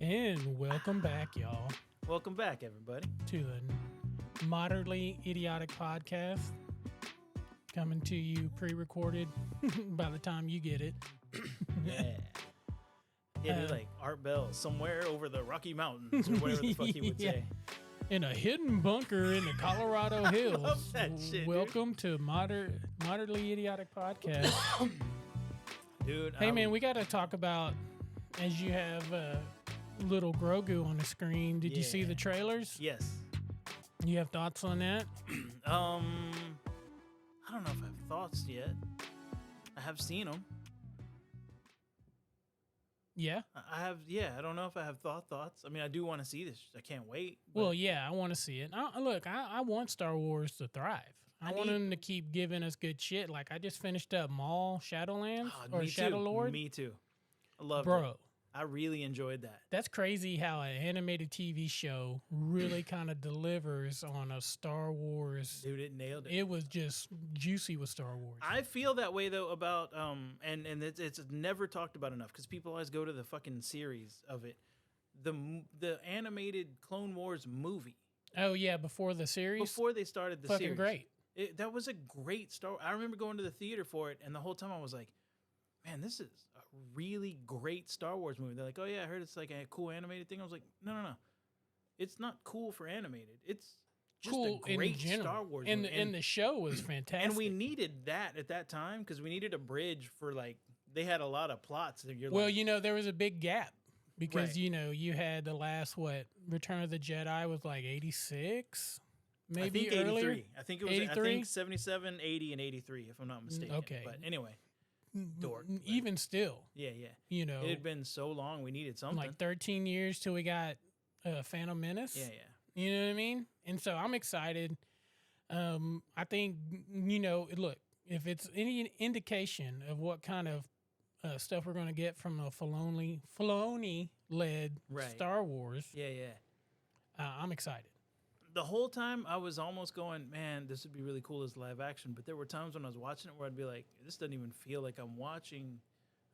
And welcome back, y'all, Welcome back, everybody. to the Moderately Idiotic Podcast. Coming to you pre-recorded by the time you get it. Yeah. Yeah, dude, like Art Bell, somewhere over the Rocky Mountains, or whatever the fuck he would Yeah. say. In a hidden bunker in the Colorado Hills. love that shit, Welcome to Moderately Idiotic Podcast. Dude, Hey, man, we got to talk about, as you have little Grogu on the screen, did you see Yeah. the trailers? Yes. You have thoughts on that? I don't know if I have thoughts yet. I have seen them. Yeah? I have, I don't know if I have thoughts. I mean, I do want to see this. I can't wait. Well, yeah, I want to see it. I want Star Wars to thrive. I want them to keep giving us good shit. Like, I just finished up Maul Shadowlands or Shadow Lord. Me too. I loved Bro, it. I really enjoyed that. that's crazy how an animated TV show really kind of delivers on a Star Wars. Dude, it nailed it. It was just juicy with Star Wars. I feel that way though about and it's never talked about enough because people always go to the fucking series of it, the animated Clone Wars movie. Oh yeah, before the series. Before they started the Fucking series, great. That was a great Star. I remember going to the theater for it, and the whole time I was like, "Man, this is a really great Star Wars movie." They're like, "Oh yeah, I heard it's like a cool animated thing." I was like, "No, it's not cool for animated. It's just Cool a great in general. Star Wars And movie." and the show was fantastic. And we needed that at that time because we needed a bridge for like they had a lot of plots that you're Well, like, there was a big gap because Right. you had the last Return of the Jedi was like 86, maybe I think earlier. 83. I think it was 83? I think 77, 80, and 83 if I'm not mistaken. okay. But anyway, dork. but- Even still, yeah. It had been so long we needed something. like 13 years till we got Phantom Menace. yeah. You know what I mean? And so I'm excited. I think, look, if it's any indication of what kind of stuff we're going to get from a Filoni-led Right. Star Wars, Yeah. I'm excited. The whole time I was almost going, man, this would be really cool as live action. But there were times when I was watching it where I'd be like, this doesn't even feel like I'm watching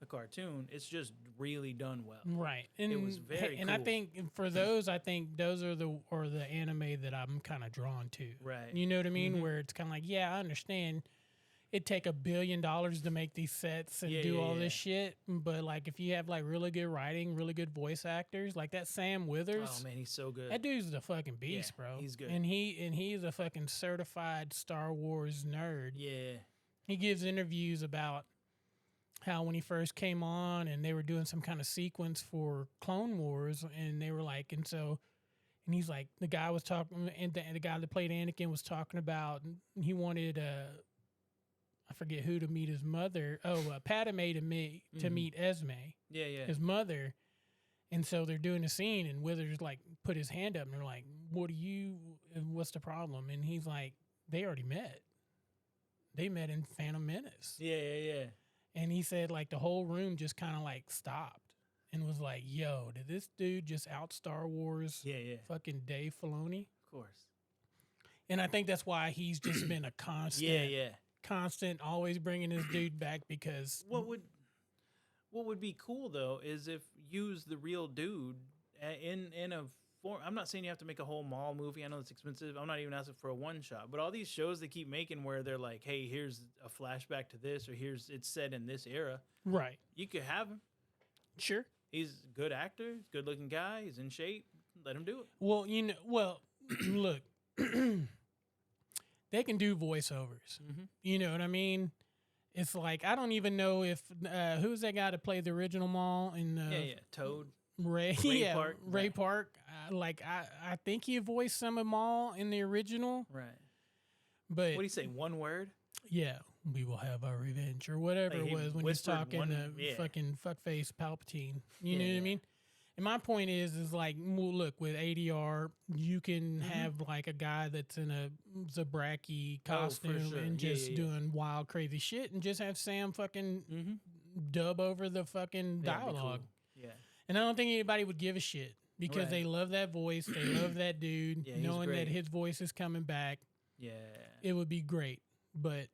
a cartoon. It's just really done well. Right. And was very and I cool. think for those, those are the anime that I'm kind of drawn to. Right. You know what I mean? Mhm. Where it's kind of like, yeah, I understand it'd take $1 billion to make these sets and do all this shit. But like, if you have like really good writing, really good voice actors, like that Sam Withers, Oh man, he's so good. that dude's the fucking beast, Yeah, bro. he's good. And he's a fucking certified Star Wars nerd. Yeah. He gives interviews about how when he first came on and they were doing some kind of sequence for Clone Wars and they were like, and he's like, the guy was talking, and the guy that played Anakin was talking about, he wanted, I forget who to meet his mother. Padme to meet Esme, Yeah. his mother. And so they're doing a scene and Withers like put his hand up and they're like, what's the problem? And he's like, they already met. They met in Phantom Menace. Yeah. And he said, like, the whole room just kind of, like, stopped and was like, yo, did this dude just out Star Wars Yeah. fucking Dave Filoni? Of course. And I think that's why he's just been a constant, Yeah. always bringing this dude back because... What would be cool, though, is if use the real dude in a form. I'm not saying you have to make a whole mall movie. I know it's expensive. I'm not even asking for a one-shot. But all these shows they keep making where they're like, hey, here's a flashback to this, or it's set in this era. Right. You could have him. Sure. He's a good actor, good-looking guy, he's in shape. Let him do it. Well, look, they can do voiceovers. Mm-hmm. You know what I mean? It's like, I don't even know if, who's that guy that played the original Maul in Toad. Ray Park. Ray Right. Park. I think he voiced some of Maul in the original, Right. but What do you say, one word? yeah, we will have our revenge or whatever Like it he was when he's whispered talking one- to yeah. fucking fuckface Palpatine. You Yeah, know what I yeah. mean? And my point is like, well, look, with ADR, you can Mm-hmm. have like a guy that's in a Zabraki Oh, for costume sure. and Yeah, just yeah. doing wild, crazy shit, and just have Sam fucking Mm-hmm. dub over the fucking dialogue. Yeah. And I don't think anybody would give a shit because Right. they love that voice. They love that dude. Yeah, he's knowing that great. his voice is coming back, Yeah. it would be great. But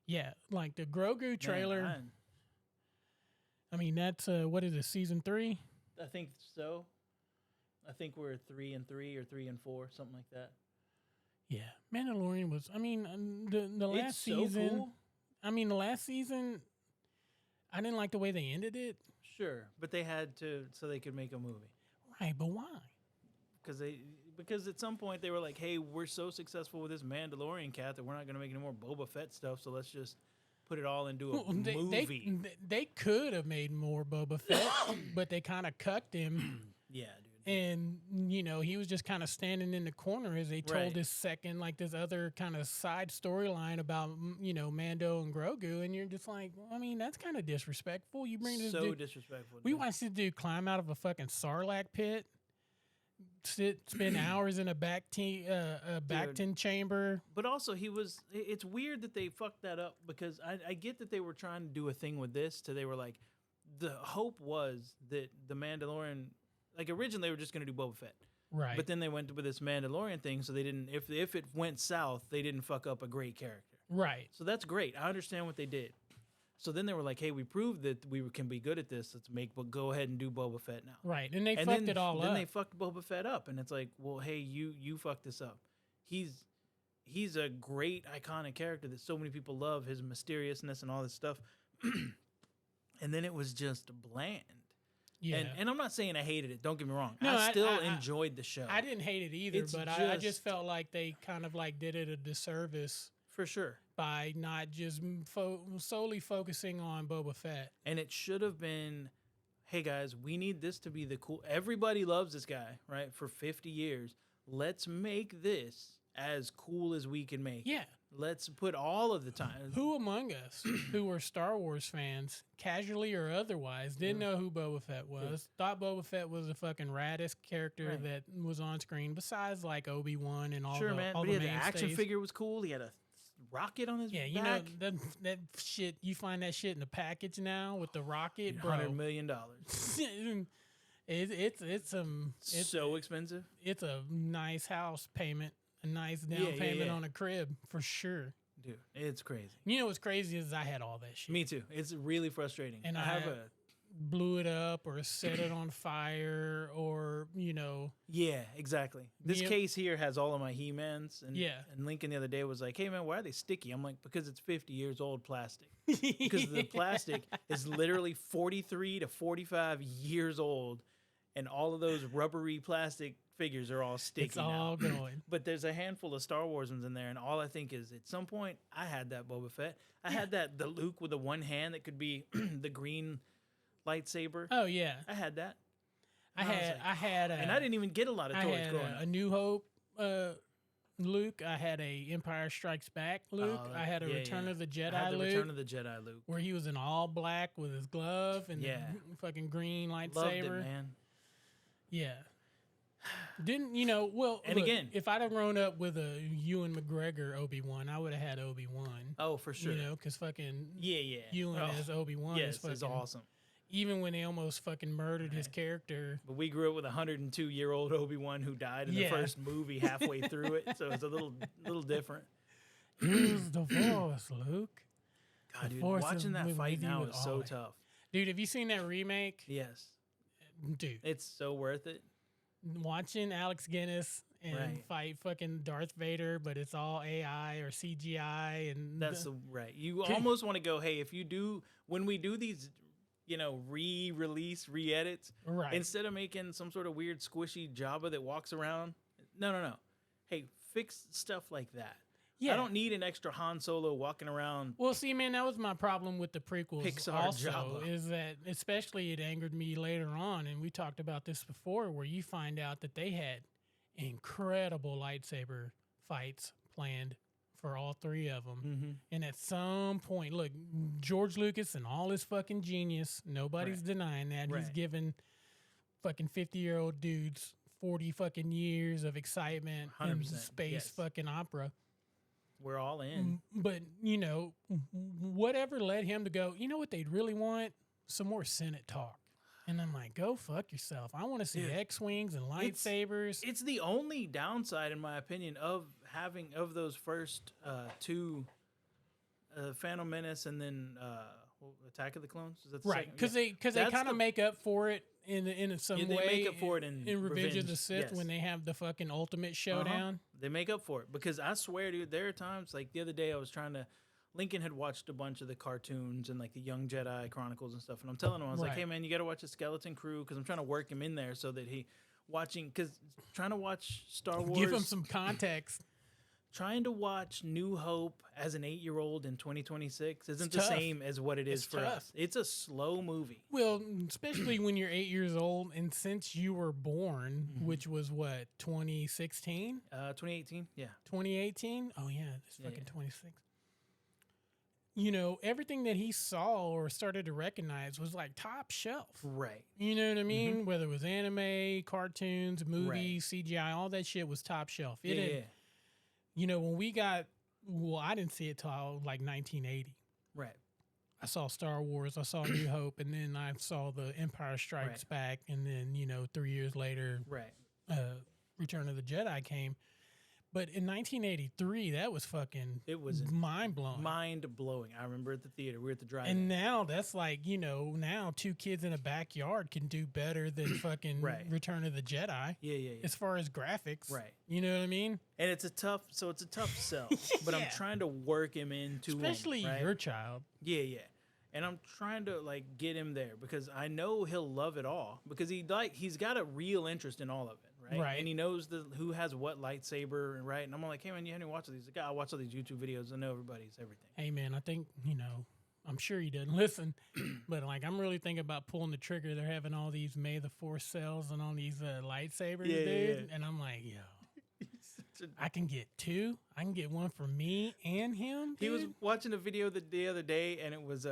yeah, like the Grogu trailer. Man, I mean, that's what is it? Season 3? I think so. I think we're 3-3 or 3-4, something like that. Yeah, Mandalorian was. I mean, the It's last so season. cool. I mean, the last season, I didn't like the way they ended it. Sure, but they had to so they could make a movie. Right, but why? Because at some point they were like, hey, we're so successful with this Mandalorian cat that we're not going to make any more Boba Fett stuff, so let's just put it all into a Well, movie. They could have made more Boba Fett, but they kind of cucked him. Yeah, dude. And, he was just kind of standing in the corner as they told Right. this other kind of side storyline about, Mando and Grogu. And you're just like, I mean, that's kind of disrespectful. You bring this So dude. disrespectful. We dude. watched this dude climb out of a fucking Sarlacc pit, spend hours in a Bacton chamber. But also, it's weird that they fucked that up because I get that they were trying to do a thing with this. They were like, the hope was that the Mandalorian, like originally they were just going to do Boba Fett. Right. But then they went with this Mandalorian thing, so they didn't, if it went south, they didn't fuck up a great character. Right. So that's great. I understand what they did. So then they were like, hey, we proved that we can be good at this. But go ahead and do Boba Fett now. Right. And they fucked it all up. Then they fucked Boba Fett up. And it's like, well, hey, you fucked this up. He's a great, iconic character that so many people love, his mysteriousness and all this stuff. And then it was just bland. Yeah. And I'm not saying I hated it. Don't get me wrong. No, I still enjoyed the show. I didn't hate it either, but I just felt like they kind of like did it a disservice. For sure. By not just solely focusing on Boba Fett. And it should have been, hey guys, we need this to be the cool. Everybody loves this guy, right? For 50 years. Let's make this as cool as we can make. Yeah. Let's put all of the time. Who among us who were Star Wars fans, casually or otherwise, didn't know who Boba Fett was? Thought Boba Fett was a fucking raddest character that was on screen, besides like Obi-Wan and all sure, the man. all But the the action mainstays. figure was cool. He had a rocket on his back. Yeah, that shit. You find that shit in the package now with the rocket, bro. $100 million. It's so expensive. It's a nice house payment, a nice down payment on a crib for sure. Dude, it's crazy. You know what's crazy is I had all that shit. Me too. It's really frustrating. And I have blew it up or set it on fire or Yeah, exactly. This case here has all of my He-Mans. And Lincoln the other day was like, hey man, why are they sticky? I'm like, because it's 50 years old plastic. Because the plastic is literally 43 to 45 years old, and all of those rubbery plastic figures are all sticky. It's all going. But there's a handful of Star Wars ones in there, and all I think is at some point I had that Boba Fett. I had the Luke with the one hand that could be the green lightsaber. Oh yeah, I had that. I had, and I didn't even get a lot of toys growing up. A New Hope Luke. I had a Empire Strikes Back Luke. I had a Return of the Jedi Luke. Return of the Jedi Luke, where he was in all black with his glove and the fucking green lightsaber. Loved it, man. Yeah. Didn't well? And look, again, if I'd have grown up with a Ewan McGregor Obi-Wan, I would have had Obi-Wan. Oh, for sure. Because fucking Ewan as Obi-Wan is awesome. Even when they almost fucking murdered his character. But we grew up with a 102-year-old Obi-Wan who died in the first movie halfway through it, so it's a little different. Use the Force, Luke. God, dude, watching that fight now is so tough. Dude, have you seen that remake? Yes. Dude. It's so worth it. Watching Alex Guinness and fight fucking Darth Vader, but it's all AI or CGI, and that's right. You almost want to go, hey, if you do when we do these, re-release, re-edits, instead of making some sort of weird squishy Jabba that walks around, no. Hey, fix stuff like that. Yeah. I don't need an extra Han Solo walking around. Well, see, man, that was my problem with the prequels. Pixar also, Jabba. Is that especially it angered me later on, and we talked about this before, where you find out that they had incredible lightsaber fights planned for all three of them. Mm-hmm. And at some point, look, George Lucas and all his fucking genius, nobody's denying that. He's given fucking 50-year-old dudes 40 fucking years of excitement in space fucking opera. We're all in. But, whatever led him to go, you know what they'd really want? Some more Senate talk. And I'm like, go fuck yourself. I want to see X-Wings and lightsabers. It's the only downside, in my opinion, of having those first two, Phantom Menace and then Attack of the Clones. Is that the right? Because they kind of make up for it in some Yeah, they way make up for it in Revenge of the Revenge, Sith yes. when they have the fucking ultimate Uh-huh. showdown. They make up for it because I swear, dude, there are times like the other day I was trying to. Lincoln had watched a bunch of the cartoons and like the Young Jedi Chronicles and stuff, and I'm telling him I was like, Right. "Hey, man, you got to watch the Skeleton Crew," because I'm trying to work him in there so that he watching because trying to watch Star Wars. Give them some context. Trying to watch New Hope as an 8-year-old in 2026 isn't the tough. same as what it is It's for tough. us. It's a slow movie. Well, especially when you're 8 years old, and since you were born, which was what 2016, 2018, yeah. 2018. Oh yeah, it's Yeah, fucking yeah. 26. You know, everything that he saw or started to recognize was like top shelf. Right. You know what I mean? Whether it was anime, cartoons, movies, CGI, all that shit was top shelf. It Yeah, had, yeah. you know, when we got, well, I didn't see it till like 1980. Right. I saw Star Wars, I saw New Hope, and then I saw the Empire Strikes Back, and then 3 years later, Right. Return of the Jedi came. But in 1983, that was fucking It was mind blowing. mind blowing. I remember at the theater. We were at the drive-in. And now that's like, now 2 kids in a backyard can do better than fucking Right. Return of the Jedi Yeah, yeah, yeah. as far as graphics. Right. You know what I mean? And it's a tough sell. But I'm Yeah. trying to work him into Especially him, right? your child. Yeah, yeah. And I'm trying to like get him there because I know he'll love it all because he's got a real interest in all of it, right? Right. And he knows who has what lightsaber, right? And I'm like, hey man, you haven't watched these? Like, I watch all these YouTube videos. I know everybody's everything. Hey, man, I think, I'm sure he doesn't listen, but like, I'm really thinking about pulling the trigger. They're having all these May the Force cells and all these lightsabers, Yeah, yeah, dude. yeah. And I'm like, yo, I can get 2. I can get one for me and him. He was dude. watching a video the other day, and it was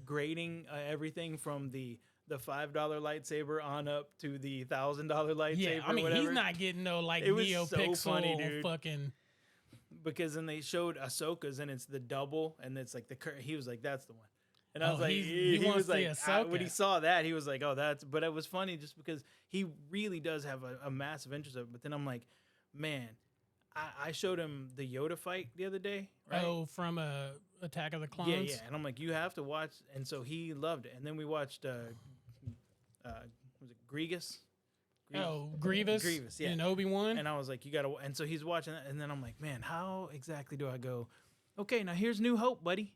grading everything from the $5 lightsaber on up to the $1,000 lightsaber. Yeah, I mean, whatever. he's not getting no like It was so NeoPixel funny, dude. fucking. Because then they showed Ahsoka's, and it's the double, and it's like he was like, that's the one. And I was Oh, like, he he wants was the like, Ahsoka. when he saw that, he was like, oh, that's. But it was funny just because he really does have a massive interest of it. But then I'm like, man, I showed him the Yoda fight the other day, right? Oh, from Attack of the Clones. Yeah, yeah. And I'm like, you have to watch. And so he loved it. And then we watched, was it Grievous? Oh, Grievous. Grievous, yeah. And Obi-Wan. And I was like, you got to. And so he's watching that. And then I'm like, man, how exactly do I go? Okay, now here's New Hope, buddy.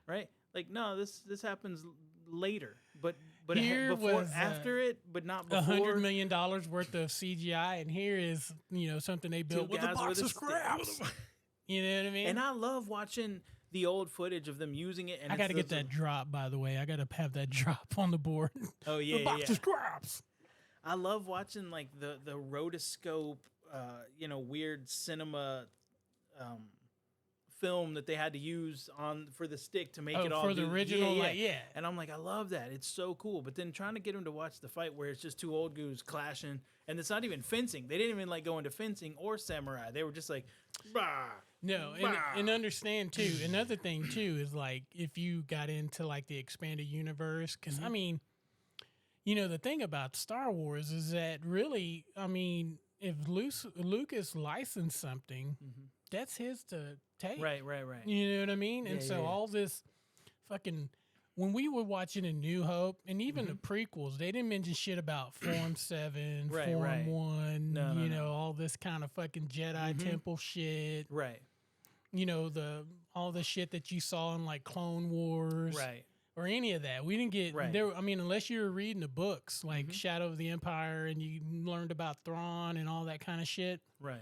Right? Like, no, this happens later. But Here before, was, after it, but not before. $100 million worth of CGI, and here is something they built with a guys box with of a stick. scraps. You know what I mean? And I love watching the old footage of them using it. And I got to it's get that drop, by the way. I got to have that drop on the board. Oh yeah, the box yeah. of scraps. I love watching like the rotoscope, weird cinema film that they had to use for the stick to make it all for the original, yeah. And I'm like, I love that. It's so cool. But then trying to get him to watch the fight where it's just 2 old goos clashing, and it's not even fencing. They didn't even like go into fencing or samurai. They were just like, bah. No, and understand too. Another thing too is like if you got into like the expanded universe, because I mean, the thing about Star Wars is that really, I mean, if Lucas licensed something, that's his to take. Right. You know what I mean? And Yeah, so yeah. all this fucking. When we were watching A New Hope and even the prequels, they didn't mention shit about Form 7, Right, Form right. 1, No. all this kind of fucking Jedi Temple shit. Right. All the shit that you saw in like Clone Wars. Right. Or any of that. We didn't get Right. there. I mean, unless you were reading the books like Shadow of the Empire and you learned about Thrawn and all that kind of shit, Right.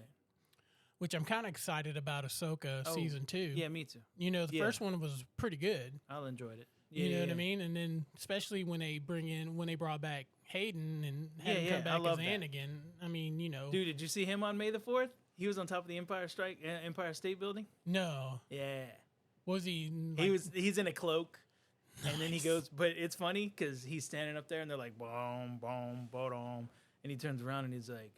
which I'm kind of excited about Ahsoka season 2. Yeah, me too. The Yeah. first one was pretty good. I enjoyed it. You know Yeah, what I yeah. mean? And then especially when they brought back Hayden and had him Yeah, come I back as love that. Anakin. I mean, Dude, did you see him on May the 4th? He was on top of the Empire State Building. no. Yeah. Was he? He's in a cloak. And then he goes, but it's funny because he's standing up there and they're like, boom, boom, boom. And he turns around and he's like,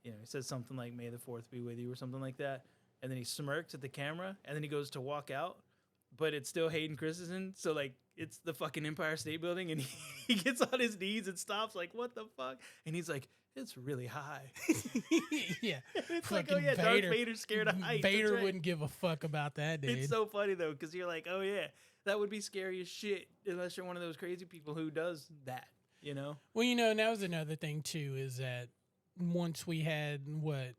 he says something like, May the 4th be with you or something like that. And then he smirks at the camera and then he goes to walk out, but it's still Hayden Christensen. So like, it's the fucking Empire State Building and he gets on his knees and stops like, what the fuck? And he's like, it's really high. Yeah. It's like, Fucking oh yeah, Darth Vader's scared of heights. That's Vader right. wouldn't give a fuck about that, dude. It's so funny though, because you're like, oh yeah, that would be scary as shit unless you're one of those crazy people who does that. You know? Well, and that was another thing too, is that once we had what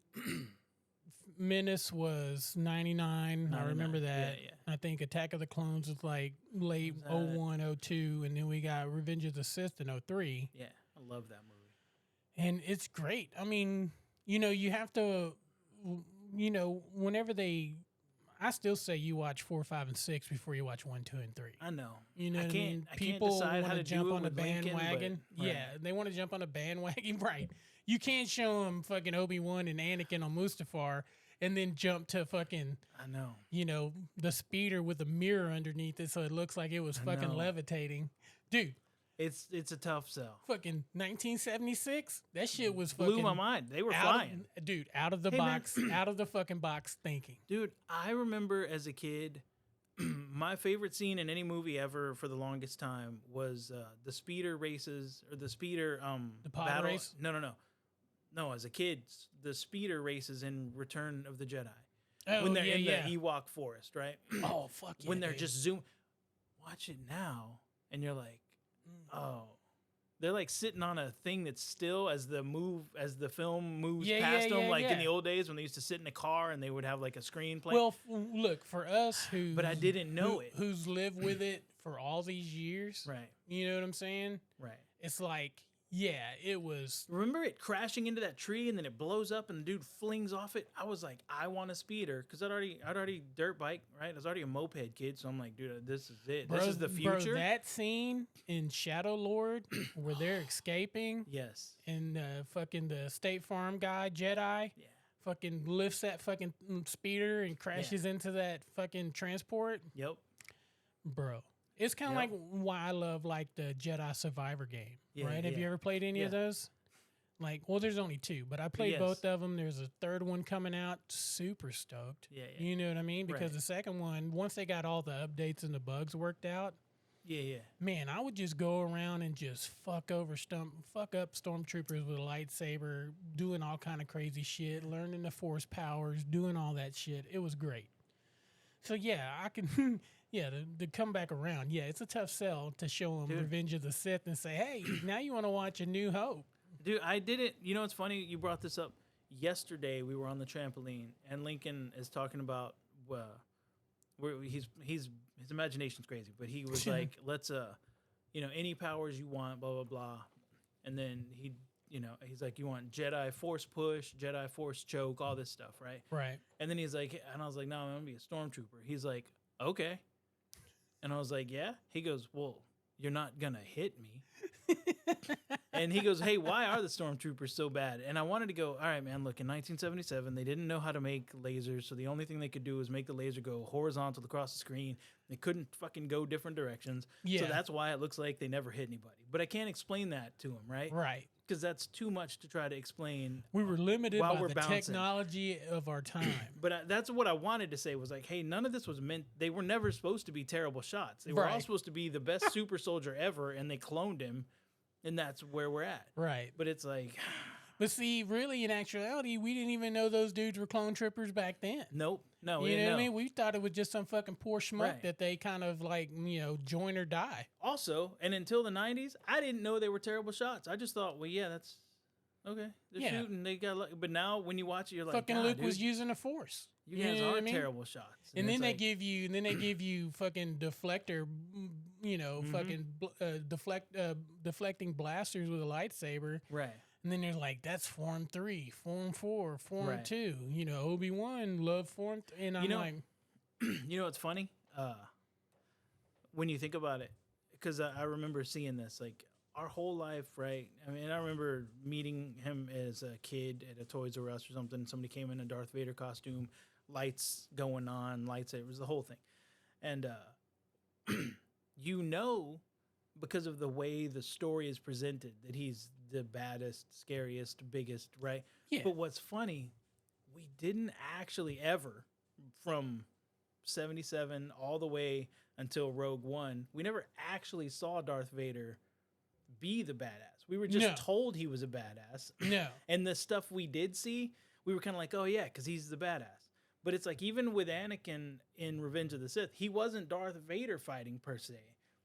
Menace was 99. I 99. remember that. Yeah. I think Attack of the Clones was like late Was that- 01, 02, and then we got Revenge of the Sith in 03. Yeah, I love that movie. And it's great. I mean, you have to, whenever I still say you watch 4, 5, and 6 before you watch 1, 2, and 3. I know. You know I what I can't, mean? I People can't decide want how to to jump do it on the with Lincoln, bandwagon. but, Yeah, they want to jump on the bandwagon. Right. You can't show them fucking Obi-Wan and Anakin on Mustafar and then jump to fucking, I know. the speeder with a mirror underneath it so it looks like it was I fucking know. levitating. Dude, It's a tough sell. fucking 1976? That shit was Blew fucking my mind. They were out flying. dude, out of the Hey, man. box, out of the fucking box thinking. Dude, I remember as a kid, my favorite scene in any movie ever for the longest time was the speeder races or the speeder The pod battle. race? No, as a kid, the speeder races in Return of the Jedi. Oh, When they're yeah, in yeah. the Ewok forest, right? Oh, fuck yeah. When they're dude. just watch it now, and you're like, Mm. oh. They're like sitting on a thing that's still as the film moves Yeah, past yeah, them, yeah, like in yeah. the old days when they used to sit in a car and they would have like a screen playing. Well, look, for us who But I didn't know it. who's lived with it for all these years, Right, you know what I'm saying? right. It's like, yeah, it was. Remember it crashing into that tree and then it blows up and the dude flings off it? I was like, I want a speeder because I'd already dirt bike, right? I was already a moped kid, so I'm like, dude, this is it. This is the future. Bro, that scene in Shadow Lord where they're escaping Yes. and fucking the State Farm guy, Jedi, Yeah. fucking lifts that fucking speeder and crashes into that fucking transport. Yep. Bro. It's kind of Yep. like why I love like the Jedi Survivor game, Yeah, right? Have you yeah. ever played any of Yeah. those? Like, well, there's only 2, but I played Yes. both of them. There's a third one coming out. Super stoked. Yeah, yeah. You know what I mean? Because Right. the second one, once they got all the updates and the bugs worked out, Yeah, yeah. man, I would just go around and just fuck up stormtroopers with a lightsaber, doing all kind of crazy shit, learning the Force powers, doing all that shit. It was great. So yeah, I can. Yeah, to come back around. Yeah, it's a tough sell to show them Dude. Revenge of the Sith and say, hey, now you want to watch A New Hope. Dude, I didn't. You know, it's funny. You brought this up yesterday. We were on the trampoline, and Lincoln is talking about where his imagination's crazy, but he was like, "Let's any powers you want, blah blah blah," and then he's like, "You want Jedi Force push, Jedi Force choke, all this stuff, right?" Right. And then he's like, and I was like, "No, I'm gonna be a stormtrooper." He's like, "Okay," and I was like, "Yeah." He goes, "Well, you're not gonna hit me." And he goes, "Hey, why are the stormtroopers so bad?" And I wanted to go, all right, man, look, in 1977, they didn't know how to make lasers, so the only thing they could do was make the laser go horizontal across the screen. They couldn't fucking go different directions. Yeah. So that's why it looks like they never hit anybody. But I can't explain that to him, right? Right. Because that's too much to try to explain. We were limited While by we're the bouncing. technology of our time. But that's what I wanted to say was like, hey, none of this was meant. They were never supposed to be terrible shots. They were all Right. supposed to be the best super soldier ever, and they cloned him, and that's where we're at. Right. But it's like, But see, really, in actuality, we didn't even know those dudes were clone troopers back then. nope, no, we You know didn't what I know. mean? We thought it was just some fucking poor schmuck Right. that they kind of like, join or die. Also, and until the 90s, I didn't know they were terrible shots. I just thought, well, yeah, that's okay. They're Yeah. shooting. They got lucky. But now when you watch it, you're like, Fucking God, Luke dude, was using the Force. you guys know are what I mean? terrible shots. And then it's they like, give you, fucking deflector, Mm-hmm. fucking deflecting blasters with a lightsaber. right. And then they're like, that's Form 3, Form 4, Form Right. 2. Obi-Wan loved Form and I'm know, like, You know what's funny? When you think about it, because I remember seeing this, like our whole life, right? I mean, I remember meeting him as a kid at a Toys R Us or something. Somebody came in a Darth Vader costume, lights going on, lightsabers, the whole thing. And because of the way the story is presented, that he's the baddest, scariest, biggest, right? Yeah. But what's funny, we didn't actually ever, from 77 all the way until Rogue One, we never actually saw Darth Vader be the badass. We were just No. told he was a badass. no. And the stuff we did see, we were kind of like, oh yeah, because he's the badass. But it's like, even with Anakin in Revenge of the Sith, he wasn't Darth Vader fighting per se.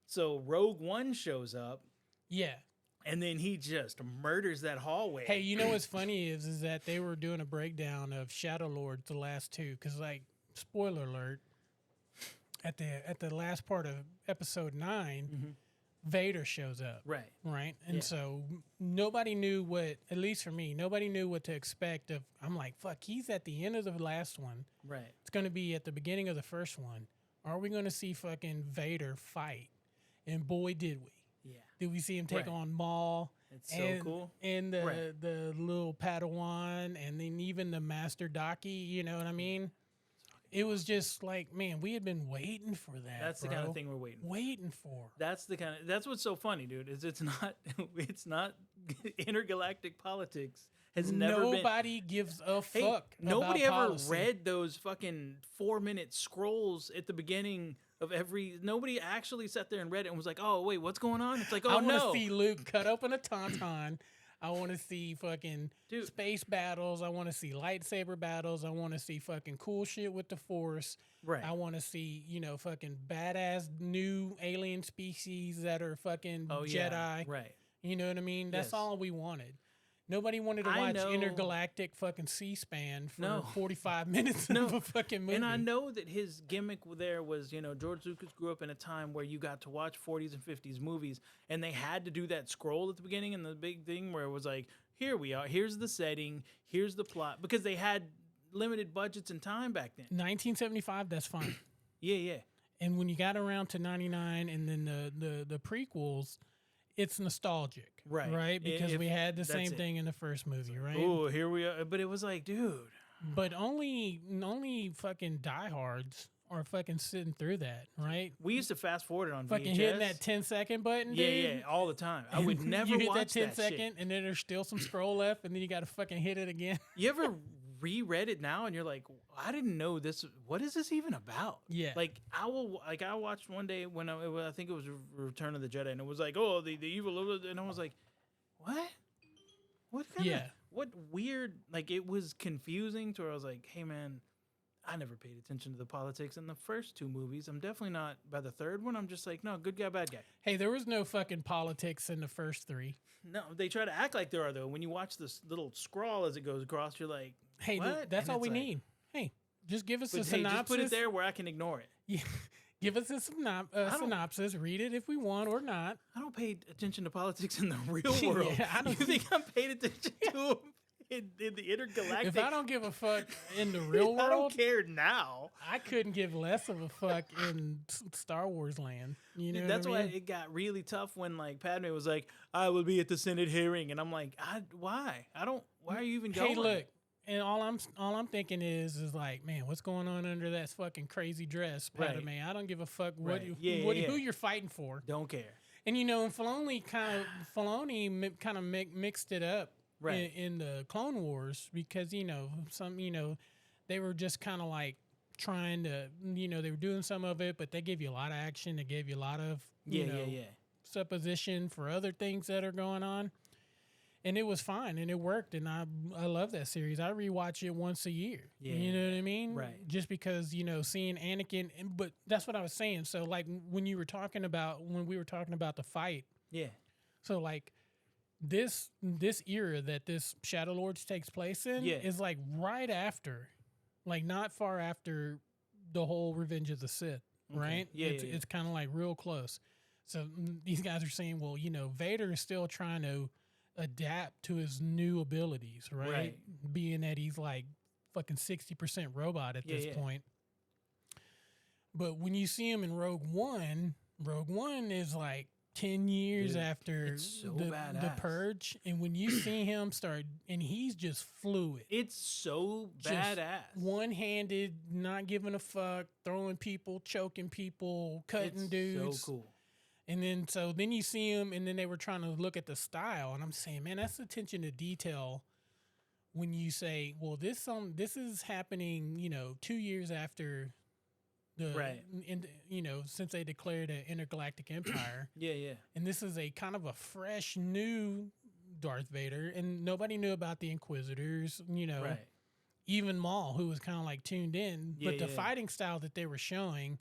So Rogue One shows up, Yeah. and then he just murders that hallway. Hey, you know what's funny is that they were doing a breakdown of Shadow Lord, the last two, because like spoiler alert, at the last part of episode 9, Vader shows up. Right. And so nobody knew what, at least for me, nobody knew what to expect of. I'm like, fuck, he's at the end of the last one. Right. It's going to be at the beginning of the first one. Are we going to see fucking Vader fight? And boy, did we. Yeah. Did we see him take on Maul? It's so cool. And the little Padawan, and then even the Master Daki, you know what I mean? It was just like, man, we had been waiting for that. That's the kind of thing we're waiting for. That's what's so funny, dude. Is it's not intergalactic politics. Has never been. Nobody gives a fuck. Hey, nobody ever policy. read those fucking 4-minute scrolls at the beginning of every. Nobody actually sat there and read it and was like, "Oh wait, what's going on?" It's like, "Oh I want no." to see Luke cut open a tauntaun. I want to see fucking space battles. I want to see lightsaber battles. I want to see fucking cool shit with the Force. Right. I want to see, fucking badass new alien species that are fucking Jedi. Yeah. Right. You know what I mean? That's all we wanted. Nobody wanted to watch intergalactic fucking C-SPAN for 45 minutes of a fucking movie. And I know that his gimmick there was, George Lucas grew up in a time where you got to watch 40s and 50s movies, and they had to do that scroll at the beginning and the big thing where it was like, here we are, here's the setting, here's the plot, because they had limited budgets and time back then. 1975, that's fine. Yeah. And when you got around to 99 and then the prequels, it's nostalgic, right? Because we had the same thing in the first movie, right? Oh, here we are. But it was like, dude. But only fucking diehards are fucking sitting through that, right? We used to fast forward it on fucking VHS. Hitting that 10-second button, dude. Yeah, all the time. I would never you hit watch that 10 second, shit. and then there's still some scroll left, and then you got to fucking hit it again. You ever reread it now and you're like, I didn't know this. What is this even about? Yeah. I watched one day when I think it was Return of the Jedi, and it was like, oh, the evil, and I was like, what kind of, what weird, like, it was confusing to where I was like, hey man, I never paid attention to the politics in the first 2 movies. I'm definitely not by the third one. I'm just like, no, good guy, bad guy. Hey, there was no fucking politics in the first 3. No, they try to act like there are, though. When you watch this little scrawl as it goes across, you're like, hey, what? Dude, that's all we need. Hey, just give us a synopsis. Just put it there where I can ignore it. Yeah. Give us a synopsis. Read it if we want or not. I don't pay attention to politics in the real world. You think I'm paying attention to them in the intergalactic? If I don't give a fuck in the real world, I don't care now. I couldn't give less of a fuck in Star Wars land. You know, that's what I mean? Why it got really tough when like Padme was like, "I will be at the Senate hearing," and I'm like, "Why? Why are you even going?" Hey, look. And all I'm thinking is like, man, what's going on under that fucking crazy dress, Padme? Right. I don't give a fuck who you're fighting for. Don't care. And Filoni kind of mixed it up in the Clone Wars because they were just kind of like trying to they were doing some of it, but they gave you a lot of action. They gave you a lot of supposition for other things that are going on. And it was fine, and it worked, and I love that series. I rewatch it once a year. Yeah. You know what I mean? Right. Just because, seeing Anakin, but that's what I was saying. So, like, when we were talking about the fight. Yeah. So, like, this era that this Shadow Lords takes place in is, like, right after, like, not far after the whole Revenge of the Sith, right? Yeah, it's kind of, like, real close. So, these guys are saying, well, Vader is still trying to adapt to his new abilities, right? Being that he's like fucking 60% robot at this point. But when you see him in Rogue One is like 10 years after the Purge. And when you see him start, and he's just fluid. It's so badass. One-handed, not giving a fuck, throwing people, choking people, cutting dudes. So cool. And then you see him, and then they were trying to look at the style, and I'm saying, man, that's attention to detail. When you say, well, this is happening, 2 years after since they declared an intergalactic empire. Yeah. And this is a kind of a fresh new Darth Vader, and nobody knew about the Inquisitors. Even Maul, who was kind of like tuned in, but the fighting style that they were showing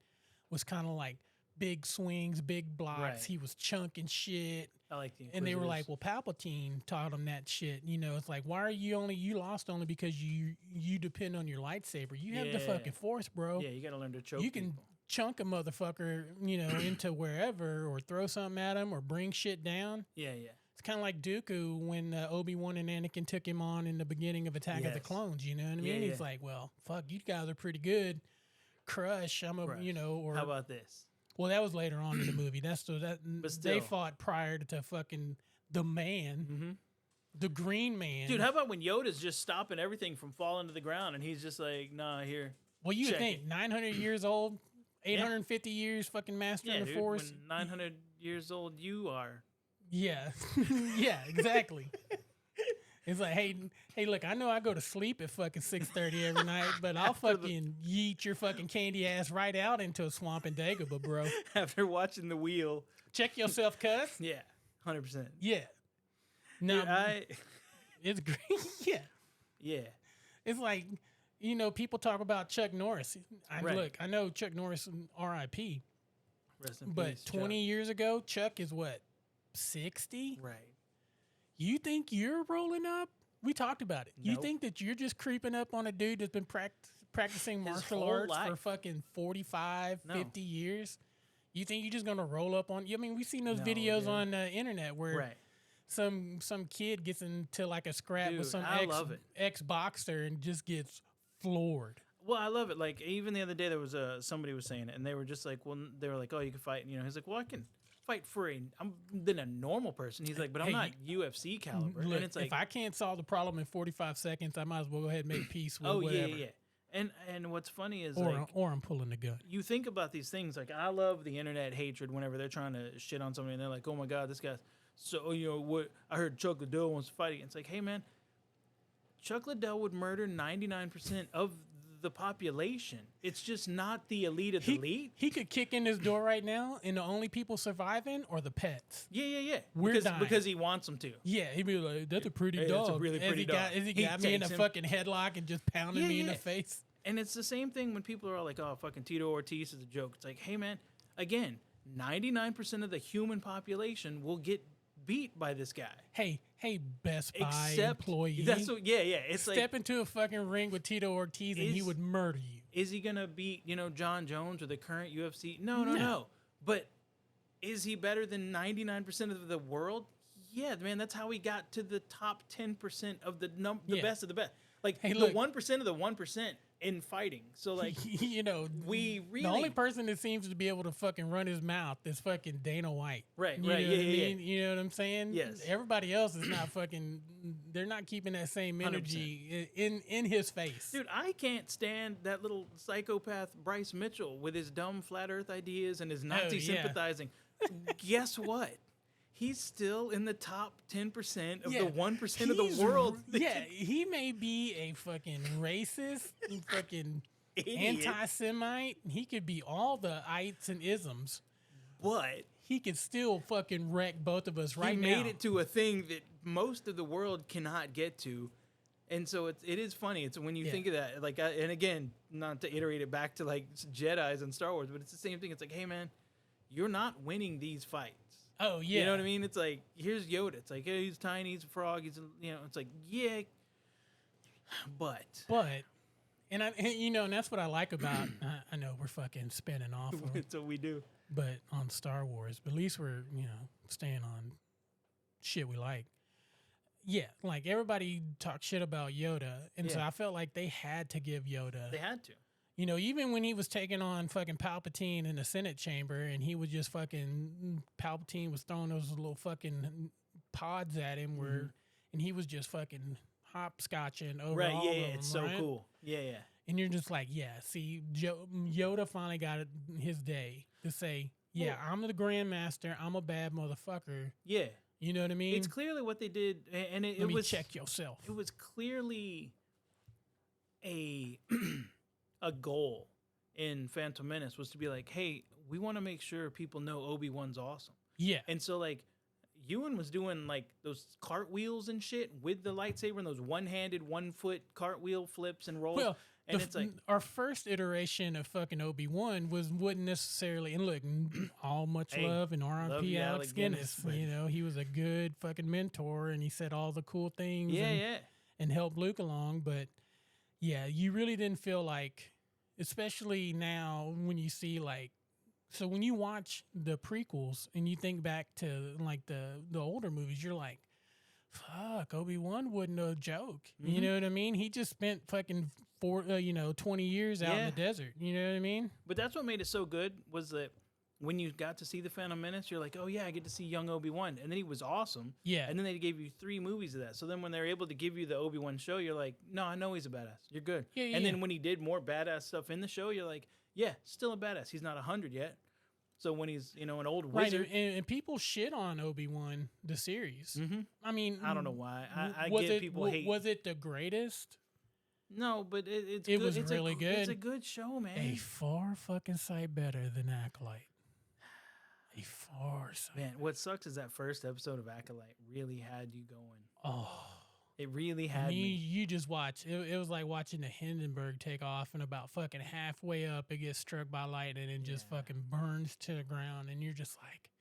was kind of like big swings, big blocks. Right. He was chunking shit. I like the And they were Inquisitors. like, well, Palpatine taught him that shit. You know, it's like, why are you lost only because you depend on your lightsaber. You have the Yeah. fucking Force, bro. Yeah, you got to learn to choke You can people. chunk a motherfucker, you know, into wherever or throw something at him or bring shit down. Yeah, yeah. It's kind of like Dooku when Obi-Wan and Anakin took him on in the beginning of Attack of the Yes. Clones. You know what I Yeah, mean? He's yeah. like, well, fuck, you guys are pretty good. Crush, I'm a, Crush. you know, or How about this? well, that was later on in the movie. That's the that But they still. fought prior to fucking the man, Mm-hmm. the Green Man. Dude, how about when Yoda's just stopping everything from falling to the ground and he's just like, nah, here. well, you would check think it. 900 years old, 850 years fucking mastering Yeah, the dude, Force. when 900 years old you are. Yeah, yeah, exactly. It's like, hey, look, I know I go to sleep at fucking 6:30 every night, but I'll After the- fucking yeet your fucking candy ass right out into a swamp in Dagobah, bro. After watching the wheel. Check yourself, cuz. Yeah, 100%. Yeah. No, Dude, it's great. Yeah. yeah. It's like, you know, people talk about Chuck Norris. Right. Look, I know Chuck Norris, R.I.P., Rest in but peace, 20 years ago, Chuck is what, 60? Chuck. Right. You think you're rolling up? We talked about it. You Nope. think that you're just creeping up on a dude that's been practicing martial whole arts for life. fucking 45, No. 50 years? You think you're just going to roll up on... I mean, we've seen those No, videos dude. on the internet where Right. some kid gets into like a scrap with Dude, some I love it. ex-boxer and just gets floored. Well, I love it. Like, even the other day, there was somebody was saying it, and they were just like, well, they were like, oh, you can fight. You know, he's like, well, I can fight for I'm than a normal person. He's like, but I'm Hey, not UFC caliber. Look, and it's like, if I can't solve the problem in 45 seconds, I might as well go ahead and make peace with oh, whatever. yeah. And what's funny is, Or, like, or I'm pulling the gun. you think about these things, like, I love the internet hatred whenever they're trying to shit on somebody, and they're like, oh, my God, this guy's so, you know, what, I heard Chuck Liddell wants to fight again. It's like, hey, man, Chuck Liddell would murder 99% of the population. It's just not the elite of the elite. He could kick in his door right now, and the only people surviving are the pets. Yeah. We're dying. Because he wants them to. Yeah, he'd be like, "That's a pretty Hey, dog." that's a really pretty dog. As he He got me in a takes him. fucking headlock and just pounding Yeah, me in yeah. the face. And it's the same thing when people are all like, oh, fucking Tito Ortiz is a joke. It's like, hey, man, again, 99% of the human population will get beat by this guy. Hey, Best Buy Except, employee. that's what, yeah. It's Step like, into a fucking ring with Tito Ortiz and he Is- would murder you. is he going to beat, you know, John Jones or the current UFC? No. But is he better than 99% of the world? Yeah, man, that's how he got to the top 10% of the Yeah. best of the best. Like, Hey, the look. 1% of the 1% in fighting. So, like, You know, we really... the only person that seems to be able to fucking run his mouth is fucking Dana White. Right, You right, know yeah, what I yeah, mean? You know what I'm saying? Yes. Everybody else is not fucking. They're not keeping that same 100%. energy in his face. Dude, I can't stand that little psychopath Bryce Mitchell with his dumb flat earth ideas and his Nazi yeah. sympathizing. Guess what? He's still in the top 10% of Yeah, the 1% of the he's world. Yeah, he may be a fucking racist, fucking Idiot. anti-Semite. He could be all the ites and isms. But He could still fucking wreck both of us right he now. made it to a thing that most of the world cannot get to. And so it is funny. It's when you Yeah. think of that, like, and again, not to iterate it back to like Jedis and Star Wars, but it's the same thing. It's like, hey, man, you're not winning these fights. Oh yeah, You know what I mean? It's like, here's Yoda. It's like, hey, he's tiny, he's a frog, you know, it's like, yeah, but and you know, and that's what I like about. I know we're fucking spinning off, that's what we do. but on Star Wars, but at least we're staying on shit we like. Yeah, like everybody talks shit about Yoda, and so Yeah. I felt like they had to give Yoda. They had to. You know, even when he was taking on fucking Palpatine in the Senate chamber, and he was just fucking Palpatine was throwing those little fucking pods at him, where and he was just fucking hopscotching over Right, all yeah, of yeah, them, it's so right? cool. Yeah. And you're just like, yeah, see, Yoda finally got his day to say, yeah, I'm the Grandmaster, I'm a bad motherfucker. Yeah. You know what I mean? It's clearly what they did, and it Let me was check yourself. It was clearly a a goal in Phantom Menace was to be like, hey, we want to make sure people know Obi-Wan's awesome. Yeah. And so, like, Ewan was doing, like, those cartwheels and shit with the lightsaber and those one-handed, one-foot cartwheel flips and rolls. Well, And it's like, our first iteration of fucking Obi-Wan wouldn't necessarily, and look, all much Hey, love and love R.I.P. you, Alex Alec Guinness, Guinness. but- You know, he was a good fucking mentor, and he said all the cool things yeah, and, yeah. and helped Luke along. But yeah, you really didn't feel like, especially now when you see like, so when you watch the prequels and you think back to like the older movies, you're like, fuck, Obi-Wan wasn't no joke. You Mhm. know what I mean? He just spent fucking 20 years out in Yeah. the desert. You know what I mean? But that's what made it so good was that when you got to see the Phantom Menace, you're like, oh yeah, I get to see young Obi-Wan, and then he was awesome. Yeah. And then they gave you 3 movies of that. So then when they're able to give you the Obi-Wan show, you're like, no, I know he's a badass. You're good. Yeah, yeah, and yeah. then when he did more badass stuff in the show, you're like, yeah, still a badass. He's not 100 yet. So when he's an old Right, wizard, and people shit on Obi-Wan the series. Mhm. I mean, I don't know why. I was get it people hate. was it the greatest? No, but it's It good. was It's really good. It's a good show, man. A far fucking sight better than Acolyte. A far sight. Man, what sucks is that first episode of Acolyte really had you going. Oh. It really And had me. you just watch. It was like watching the Hindenburg take off, and about fucking halfway up, it gets struck by lightning and just Yeah. fucking burns to the ground, and you're just like,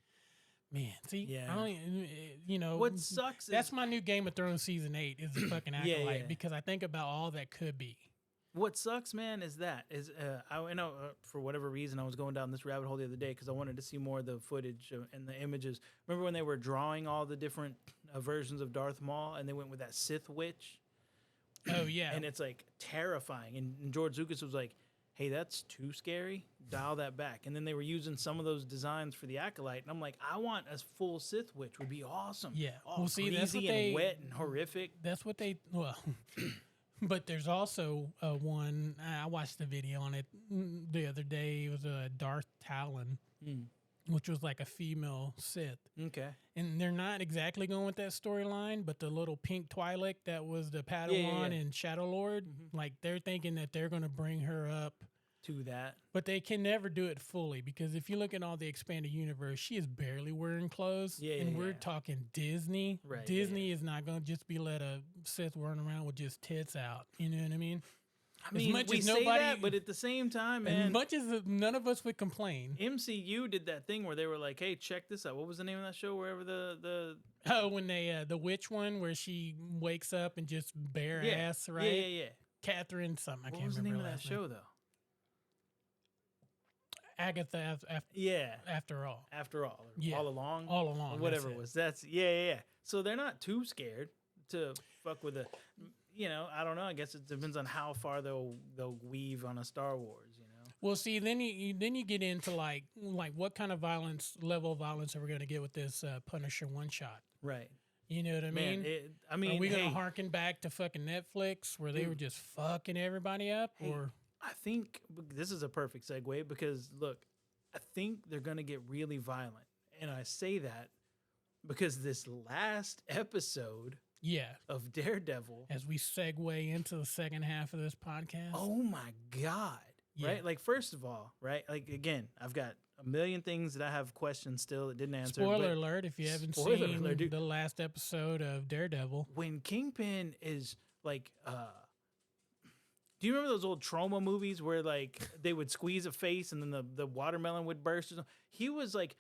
man, see, Yeah. I don't, you know, What sucks that's is my new Game of Thrones season 8 is the fucking Yeah, Acolyte yeah. because I think about all that could be. what sucks, man, is I know for whatever reason I was going down this rabbit hole the other day because I wanted to see more of the footage and the images. Remember when they were drawing all the different versions of Darth Maul and they went with that Sith witch? Oh yeah, And it's like terrifying. And George Lucas was like, hey, that's too scary. Dial that back. And then they were using some of those designs for the Acolyte. And I'm like, I want a full Sith witch. Would be awesome. Yeah. All Well, see, greasy that's what and they- wet and horrific. that's what they well. But there's also one I watched a video on it the other day. It was a Darth Talon, which was like a female Sith. Okay. And they're not exactly going with that storyline, but the little pink Twi'lek that was the Padawan yeah. and Shadow Lord, like they're thinking that they're going to bring her up, To that. but they can never do it fully because if you look at all the expanded universe, she is barely wearing clothes. Yeah, and yeah, we're yeah. talking Disney. Right, yeah, Disney is not going to just be let a Sith run around with just tits out. You know what I mean? I mean, much we as say nobody- that, but at the same time, As man, much as none of us would complain. MCU did that thing where they were like, hey, check this out. What was the name of that show? Wherever the Oh, when they the witch one where she wakes up and just bare yeah. ass, right? Yeah. Catherine something. I What can't was the remember name of her that last name. show, though? Agatha Yeah. after all. After all. Or Yeah. All along. All along. Or whatever that's it was. That's yeah. So they're not too scared to fuck with the, I don't know. I guess it depends on how far they'll weave on a Star Wars. Well, see, then you get into like what kind of level of violence are we going to get with this Punisher one shot? Right. You know what I Man, mean? Are we going to hey, harken back to fucking Netflix where they Dude. were just fucking everybody up? Hey, Or I think this is a perfect segue because look, I think they're gonna get really violent, and I say that because this last episode yeah, of Daredevil, as we segue into the second half of this podcast. oh my god, Yeah. right? Like first of all, right? Like again, I've got a million things that I have questions still that didn't answer. Spoiler but alert if you haven't Spoiler seen alert, dude. the last episode of Daredevil. when Kingpin is like, do you remember those old trauma movies where like they would squeeze a face and then the watermelon would burst? Or something? He was like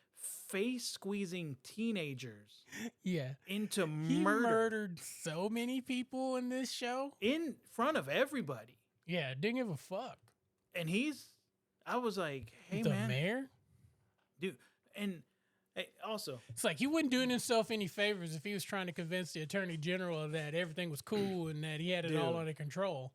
face squeezing teenagers Yeah. into He murder murdered so many people in this show. in front of everybody, Yeah, didn't give a fuck. and I was like, hey the man, mayor? dude, and hey, also. It's like he wasn't doing himself any favors if he was trying to convince the attorney general that everything was cool and that he had it all Dude. under control.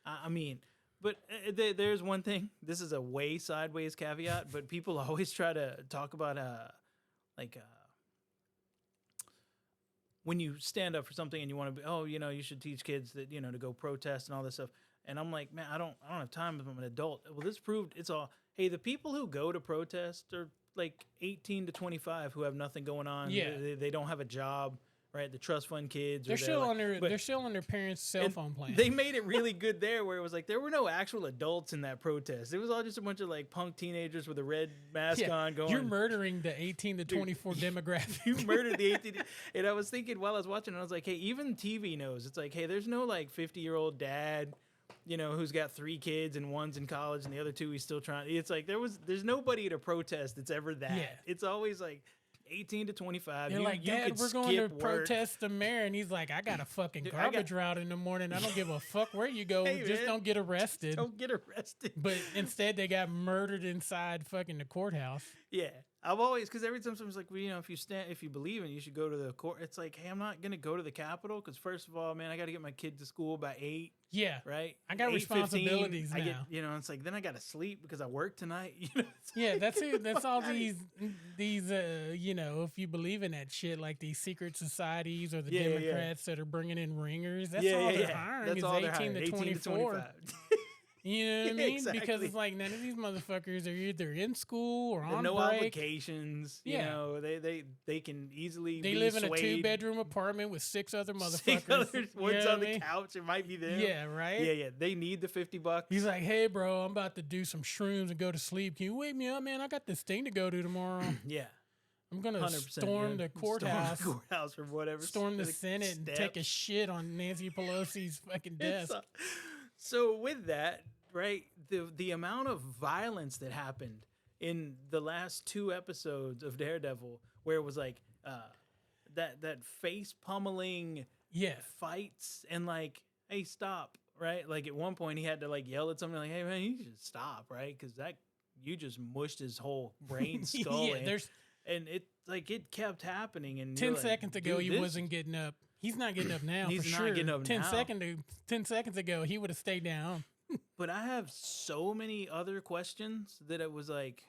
I mean, but there's one thing. This is a way sideways caveat, but people always try to talk about when you stand up for something and you want to be, you should teach kids that to go protest and all this stuff. And I'm like, man, I don't have time if I'm an adult. Well, this proved it's all. Hey, the people who go to protest are like 18 to 25 who have nothing going on. Yeah. They don't have a job. Right, the trust fund kids. They're still on their but- they're still on their parents' cell and phone plan. They made it really good there where it was like there were no actual adults in that protest. It was all just a bunch of like punk teenagers with a red mask Yeah, on going. You're murdering the 18 to 24 demographic. You murdered the 18. And I was thinking while I was watching, I was like, hey, even TV knows. It's like, hey, there's no like 50-year-old dad who's got 3 kids and one's in college and the other 2 he's still trying. It's like there's nobody to protest that's ever that. Yeah. It's always like 18 to 25. They're like, Dad, we're going to protest the mayor. And he's like, I got a fucking garbage route in the morning. I don't give a fuck where you go. Hey, just man, don't get arrested. Don't get arrested. But instead, they got murdered inside fucking the courthouse. Yeah. I've always, because every time someone's like, well, if you believe in it, you should go to the court. It's like, hey, I'm not going to go to the Capitol because, first of all, man, I got to get my kid to school by 8. Yeah. Right? I got 8:15, responsibilities now. I get, it's like, then I got to sleep because I work tonight. Yeah, that's it. That's all these, if you believe in that shit, like these secret societies or the Democrats that are bringing in ringers, that's all they're hiring that's is all 18 to 24. You know what I mean? Exactly. Because it's like none of these motherfuckers are either in school or on no break. obligations. They can easily they be live in swayed. a 2-bedroom apartment with 6 other motherfuckers. One's on the couch. It might be them. Yeah, right? Yeah. They need the $50. He's like, hey, bro, I'm about to do some shrooms and go to sleep. Can you wake me up, man? I got this thing to go to tomorrow. Yeah. I'm going to storm the courthouse. Storm the courthouse or whatever. Storm the Senate and take a shit on Nancy Pelosi's fucking desk. So with that, right, the amount of violence that happened in the last 2 episodes of Daredevil, where it was like that face pummeling fights and like, hey, stop, right? Like at one point he had to like yell at somebing like, hey man, you should stop, right? Because you just mushed his whole brain skull. And it kept happening. And 10 seconds ago he wasn't getting up. He's not getting up now. He's for not sure. getting up 10 now. 10 seconds ago he would have stayed down. But I have so many other questions that it was like,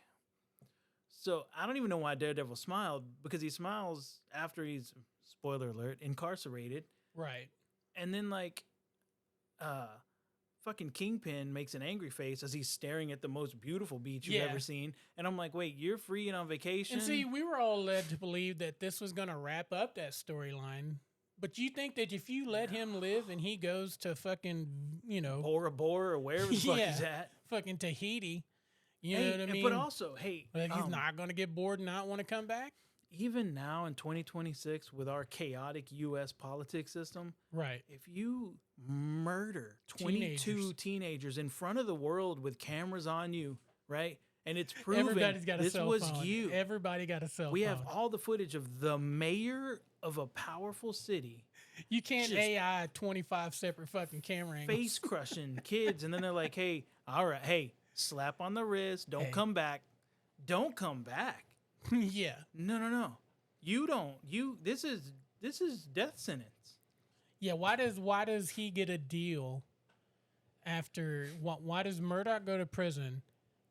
so I don't even know why Daredevil smiled, because he smiles after he's, spoiler alert, incarcerated. Right. And then like, fucking Kingpin makes an angry face as he's staring at the most beautiful beach you've ever seen. And I'm like, wait, you're free and on vacation? And see, we were all led to believe that this was going to wrap up that storyline. But you think that if you let him live and he goes to fucking, Bora Bora or wherever the fuck he's at. Fucking Tahiti, you know what I mean? But also, hey. Like he's not going to get bored and not want to come back? Even now in 2026 with our chaotic U.S. politics system. Right. If you murder 22 teenagers in front of the world with cameras on you, right? And it's proven everybody's got a cell phone. Was you. Everybody got a cell phone. We have all the footage of the mayor of a powerful city. You can't AI 25 separate fucking camera angles. Face crushing kids. And then they're like, hey, all right, hey, slap on the wrist. Don't come back. Don't come back. Yeah. No. You don't. This is death sentence. Yeah, why does he get a deal after why does Murdoch go to prison?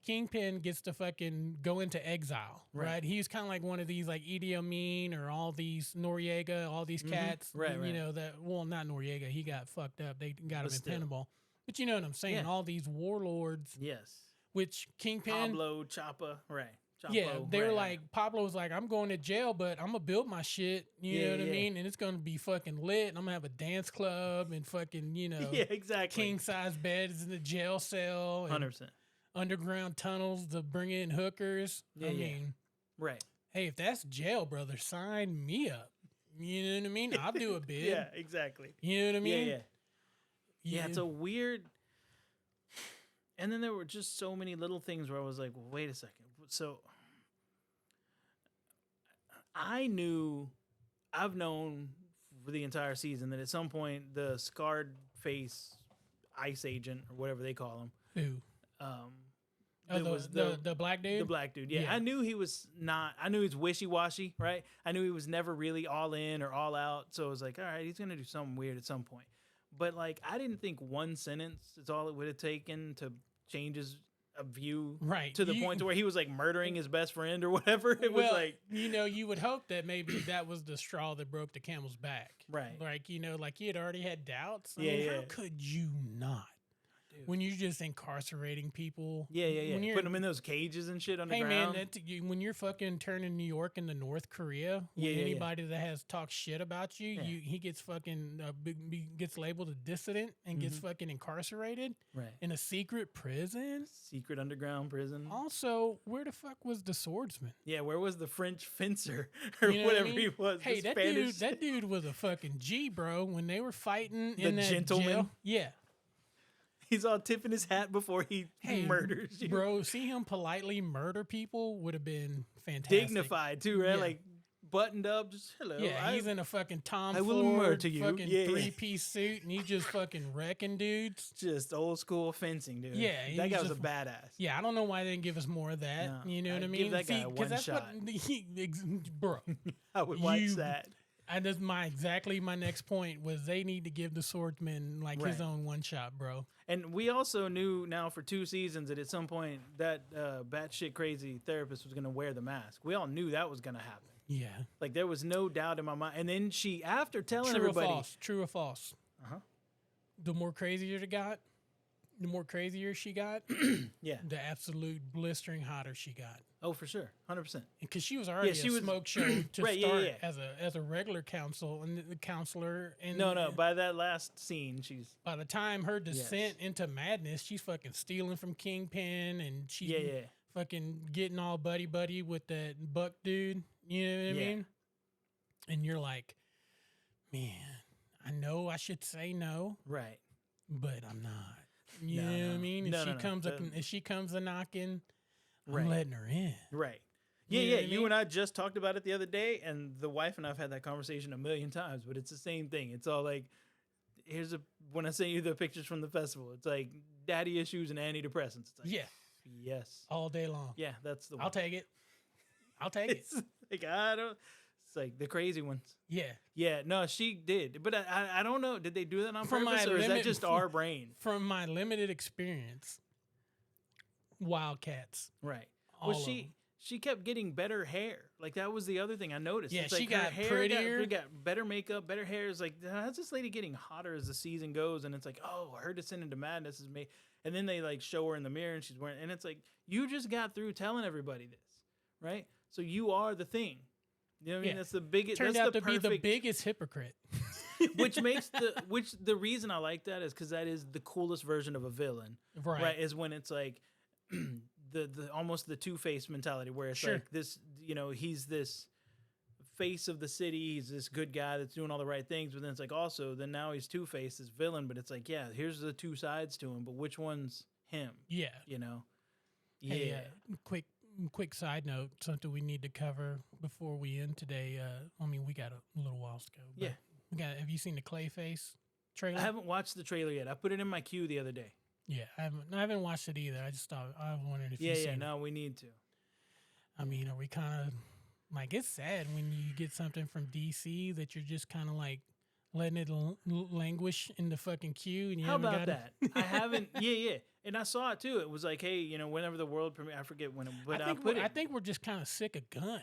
Kingpin gets to fucking go into exile, right? He's kind of like one of these like Idi Amin or all these Noriega, all these cats, right. Not Noriega, he got fucked up. They got him in Penable. But you know what I'm saying? Yeah. All these warlords. Yes. Which Kingpin. Pablo, Choppa, right. Chapo, yeah, they were like, Pablo was like, I'm going to jail, but I'm going to build my shit, you know what I mean? And it's going to be fucking lit. And I'm going to have a dance club and fucking, yeah, exactly. king-size beds in the jail cell. 100%. Underground tunnels to bring in hookers. I mean, right. Hey, if that's jail, brother, sign me up. You know what I mean? I'll do a bid. Yeah, exactly. You know what I mean? Yeah, it's a weird. And then there were just so many little things where I was like, well, wait a second. So I've known for the entire season that at some point the scarred face ice agent or whatever they call him. Who? The black dude? The black dude, yeah. I knew he was wishy-washy, right? I knew he was never really all in or all out. So I was like, all right, he's going to do something weird at some point. But like, I didn't think one sentence is all it would have taken to change his view to the point to where he was like murdering his best friend or whatever. It was like, you would hope that maybe that was the straw that broke the camel's back. Right. Like, like he had already had doubts. I mean, how could you not? When you're just incarcerating people. Yeah. Putting them in those cages and shit underground. Hey, man, when you're fucking turning New York into North Korea, anybody that has talked shit about you, he gets fucking, gets labeled a dissident and gets fucking incarcerated. Right. In a secret prison. Secret underground prison. Also, where the fuck was the swordsman? Yeah, where was the French fencer or whatever he was? Hey, that dude was a fucking G, bro. When they were fighting in that gentleman. jail. Yeah. He's all tipping his hat before he Hey, murders you. bro, see him politely murder people would have been fantastic. Dignified too, right? Yeah. Like buttoned up, just hello. Yeah, he's in a fucking Tom I will Ford murder you. fucking Yeah, yeah. 3-piece suit, and he's just fucking wrecking dudes. just old school fencing, dude. Yeah, that he's guy was a just- badass. Yeah, I don't know why they didn't give us more of that. No, You know what I I'd mean? give that guy a 'cause one that's shot. what bro. I would watch You- that. And that's my next point was they need to give the swordsman like his Right. own one shot, bro. And we also knew now for 2 seasons that at some point that batshit crazy therapist was going to wear the mask. We all knew that was going to happen. Yeah. Like there was no doubt in my mind. And then she, after telling True everybody, or false? True or false? Uh-huh. The more crazier she got, yeah, the absolute blistering hotter she got. oh for sure, 100%. Because she was already she a was- smoke show to Right, yeah, start yeah. as a regular counsel and the counselor. And No, by that last scene, she's by the time her descent into madness, she's fucking stealing from Kingpin and she's yeah. fucking getting all buddy with that Buck dude. You know what I Yeah. mean? And you're like, man, I know I should say no, Right. but I'm not. You No, know what I no. mean? No, If no, she no. comes The- if she comes a knocking, Right. I'm letting her in. Right. You Yeah, know yeah. what I You mean? and I just talked about it the other day, and the wife and I have had that conversation a million times, but it's the same thing. It's all like, when I send you the pictures from the festival, it's like daddy issues and antidepressants. It's like, Yeah, yes. all day long. Yeah, that's the one. I'll take it. I'll take it. It's like, it's like the crazy ones. Yeah. Yeah, no, she did. But I don't know. Did they do that on From my purpose, or is that limit- just our brain? From my limited experience, Wildcats. Right. All Well, of 'em. she kept getting better hair. Like that was the other thing I noticed. Yeah, It's like she her got hair prettier. got better makeup, better hair. It's like how's this lady getting hotter as the season goes? And it's like, oh, her descent into madness is made. And then they like show her in the mirror and she's wearing. And it's like you just got through telling everybody this, right? So you are the thing. You know what I mean? Yeah. That's the biggest. Turned that's out the to be the perfect- biggest hypocrite. which makes the reason I like that is because that is the coolest version of a villain. Right. Is when it's like the almost the Two-Face mentality where it's Sure. like this, he's this face of the city, he's this good guy that's doing all the right things, but then it's like also then now he's Two-Face, this villain, but it's like, yeah, here's the two sides to him, but which one's him? Yeah. Yeah. Hey, quick side note, something we need to cover before we end today. I mean, we got a little while to go. But Yeah. Have you seen the Clayface trailer? I haven't watched the trailer yet. I put it in my queue the other day. Yeah, I haven't watched it either. I just thought I wondered if you've seen it. No, we need to. I mean, are we kind of like it's sad when you get something from DC that you're just kind of like letting it languish in the fucking queue and you How haven't about got that? I haven't. Yeah. And I saw it too. It was like, hey, whenever the world premiere, I forget when, but I put it. I think we're just kind of sick of Gunn.